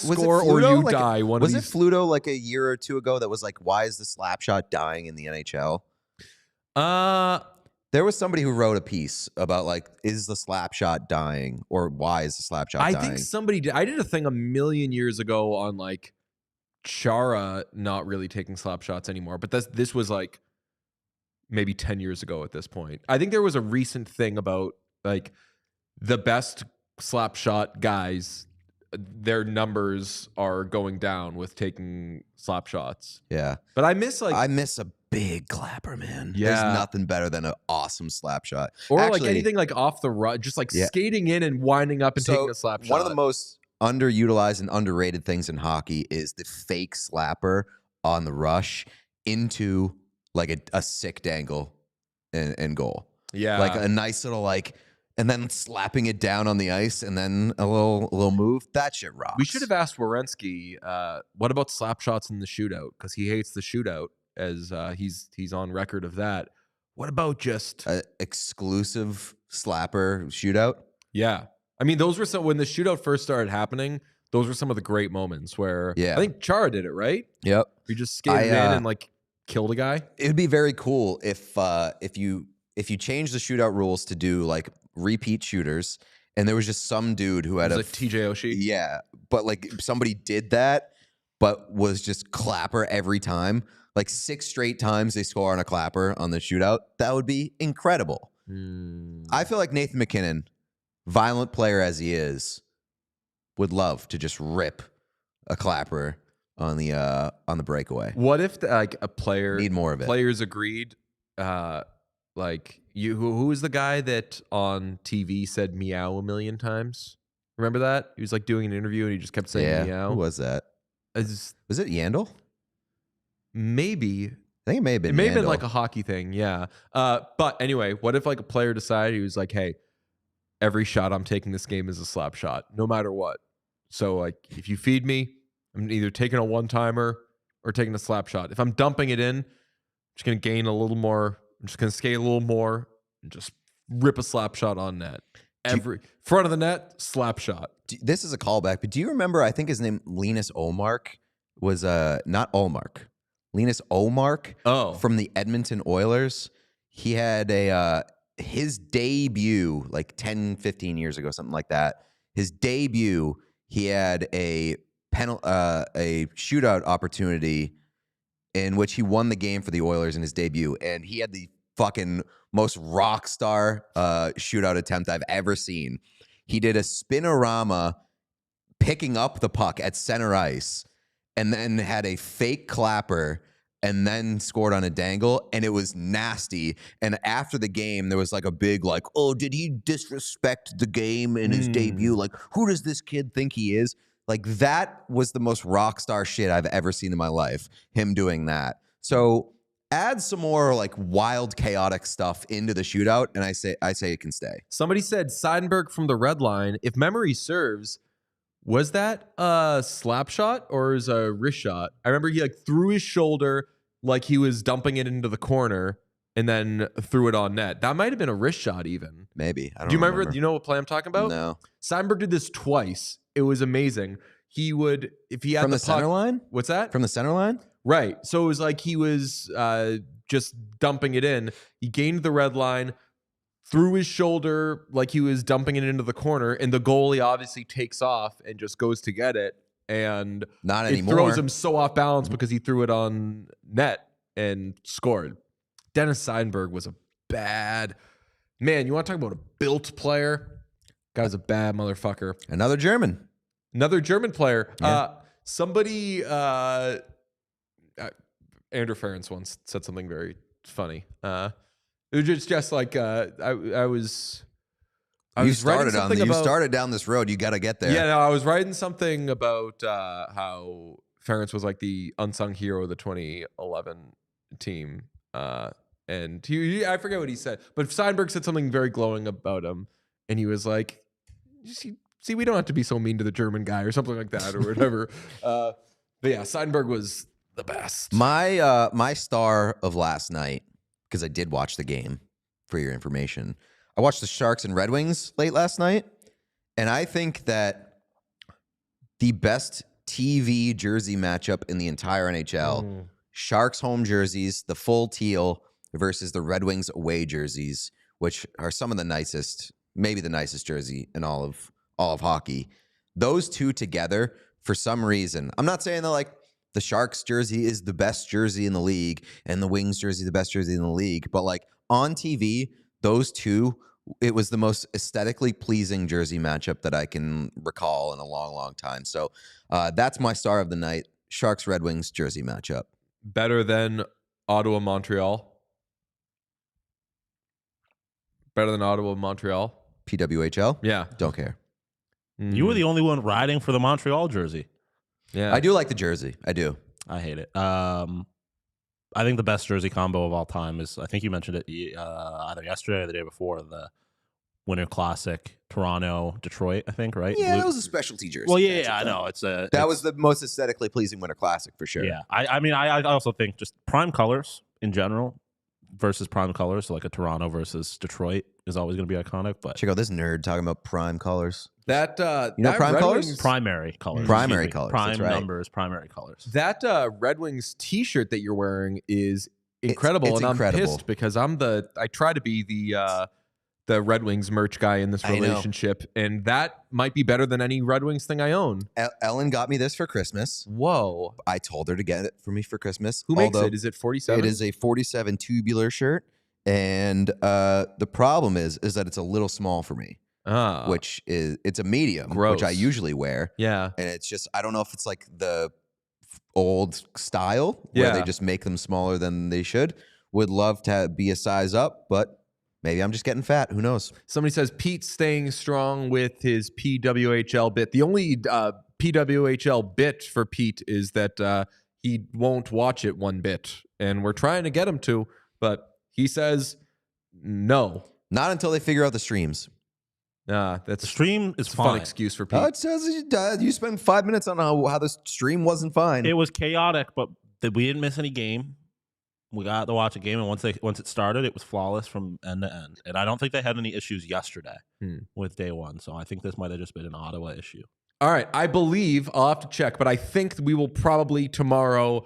it score or Fluto? you Like, die. One was of it these. Fluto like a year or two ago that was like, why is the slap shot dying in the NHL? There was somebody who wrote a piece about like, is the slap shot dying or why is the slap shot dying? I think somebody did. I did a thing a million years ago on like Chara not really taking slap shots anymore, but this was like maybe 10 years ago at this point. I think there was a recent thing about like the best slap shot guys, their numbers are going down with taking slap shots. Yeah. But I miss like I miss a big clapper, man. Yeah. There's nothing better than an awesome slap shot. or Actually, like anything like off the run, just like Yeah. skating in and winding up and So, taking a slap shot. one of the most underutilized and underrated things in hockey is the fake slapper on the rush into like a sick dangle and goal. yeah. Like a nice little like and then slapping it down on the ice and then a little move. That shit rocks. We should have asked Werenski, what about slap shots in the shootout? Because he hates the shootout, as he's on record of that. What about just an exclusive slapper shootout? Yeah. I mean, those were when the shootout first started happening, those were some of the great moments where I think Chara did it, right? Yep. You just skated in and like killed a guy. It would be very cool if you change the shootout rules to do like repeat shooters, and there was just some dude who had like TJ Oshie. Yeah, but like somebody did that, but was just clapper every time. Like 6 straight times they score on a clapper on the shootout. That would be incredible. I feel like Nathan MacKinnon, violent player as he is, would love to just rip a clapper on the breakaway. What if like a player need more of it? Players agreed. Like who was the guy that on TV said meow a million times? Remember that? He was like doing an interview and he just kept saying meow. Who was that? Was it Yandel? Maybe. I think it may have been. It may have been like a hockey thing, yeah. But anyway, what if like a player decided he was like, hey, every shot I'm taking this game is a slap shot, no matter what. So like if you feed me, I'm either taking a one-timer or taking a slap shot. If I'm dumping it in, I'm just gonna gain a little more. I'm just gonna skate a little more and just rip a slap shot on net. Every front of the net, slap shot. This is a callback, but do you remember? I think his name Linus Ullmark was not Ullmark. Linus Ullmark from the Edmonton Oilers. He had his debut like 10, 15 years ago, something like that. His debut, he had a shootout opportunity in which he won the game for the Oilers in his debut, and he had the fucking most rock star shootout attempt I've ever seen. He did a spinorama picking up the puck at center ice, and then had a fake clapper and then scored on a dangle, and it was nasty. And after the game, there was like a big like, oh, did he disrespect the game in his debut? Like, who does this kid think he is? Like, that was the most rock star shit I've ever seen in my life, him doing that. So add some more like wild, chaotic stuff into the shootout, and I say it can stay. Somebody said Seidenberg from the red line, if memory serves, was that a slap shot or is a wrist shot? I remember he like threw his shoulder like he was dumping it into the corner and then threw it on net. That might have been a wrist shot even. Maybe. I don't Do you remember? Do you know what play I'm talking about? No. Seidenberg did this twice. It was amazing. He would, if he had from the puck, center line? What's that? From the center line? Right. So it was like he was just dumping it in. He gained the red line, threw his shoulder like he was dumping it into the corner, and the goalie obviously takes off and just goes to get it. And not anymore. It throws him so off balance because he threw it on net and scored. Dennis Seidenberg was a bad man. You want to talk about a built player? Guy's a bad motherfucker. Another German player. Yeah. Somebody, Andrew Ferentz once said something very funny. It was just like I was started down this road. You got to get there. Yeah, no, I was writing something about how Ferentz was like the unsung hero of the 2011 team, and I forget what he said, but Seidenberg said something very glowing about him, and he was like, "See, we don't have to be so mean to the German guy," or something like that, or whatever. But yeah, Seidenberg was the best. My star of last night, because I did watch the game. For your information, I watched the Sharks and Red Wings late last night, and I think that the best TV jersey matchup in the entire NHL, Sharks home jerseys, the full teal versus the Red Wings away jerseys, which are some of the nicest, maybe the nicest jersey in all of hockey. Those two together, for some reason, I'm not saying that like the Sharks jersey is the best jersey in the league and the Wings jersey the best jersey in the league, but like on TV, those two, it was the most aesthetically pleasing jersey matchup that I can recall in a long, long time. So that's my star of the night, Sharks Red Wings jersey matchup. Better than Ottawa Montreal. Better than Ottawa Montreal. PWHL? Yeah. Don't care. You were the only one riding for the Montreal jersey. Yeah. I do like the jersey. I do. I hate it. I think the best jersey combo of all time is, I think you mentioned it either yesterday or the day before, the Winter Classic, Toronto, Detroit, I think, right? Yeah, that was a specialty jersey. Well, yeah, I know. That was the most aesthetically pleasing Winter Classic for sure. Yeah, I mean, I also think just prime colors in general versus prime colors, so like a Toronto versus Detroit is always going to be iconic. But check out this nerd talking about prime colors. That you know that prime Red colors? Wings, primary colors. Primary colors. Prime that's right. numbers, primary colors. That Red Wings T-shirt that you're wearing is incredible, It's and incredible. I'm pissed because I try to be the Red Wings merch guy in this relationship, and that might be better than any Red Wings thing I own. Ellen got me this for Christmas. Whoa! I told her to get it for me for Christmas. Who makes it? Is it 47? It is a 47 tubular shirt, and the problem is that it's a little small for me. Which is it's a medium, Gross. which I usually wear. Yeah, and it's just I don't know if it's like the old style where they just make them smaller than they should. Would love to be a size up, but maybe I'm just getting fat. Who knows? Somebody says Pete's staying strong with his PWHL bit. The only PWHL bit for Pete is that he won't watch it one bit, and we're trying to get him to, but he says no. Not until they figure out the streams. That's The stream is a fine. fun excuse for Pete. It says you spend 5 minutes on how the stream wasn't fine. It was chaotic, but we didn't miss any game. We got to watch a game, and once it started, it was flawless from end to end. And I don't think they had any issues yesterday with day one. So I think this might have just been an Ottawa issue. All right, I believe I'll have to check, but I think we will probably tomorrow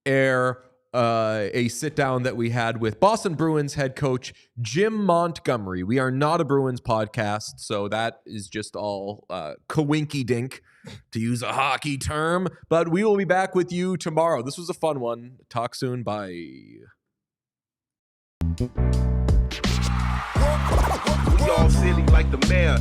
air a sit down that we had with Boston Bruins head coach Jim Montgomery. We are not a Bruins podcast, so that is just all coinky dink, to use a hockey term. But we will be back with you tomorrow. This was a fun one. Talk soon. Bye. We all silly like the mayor.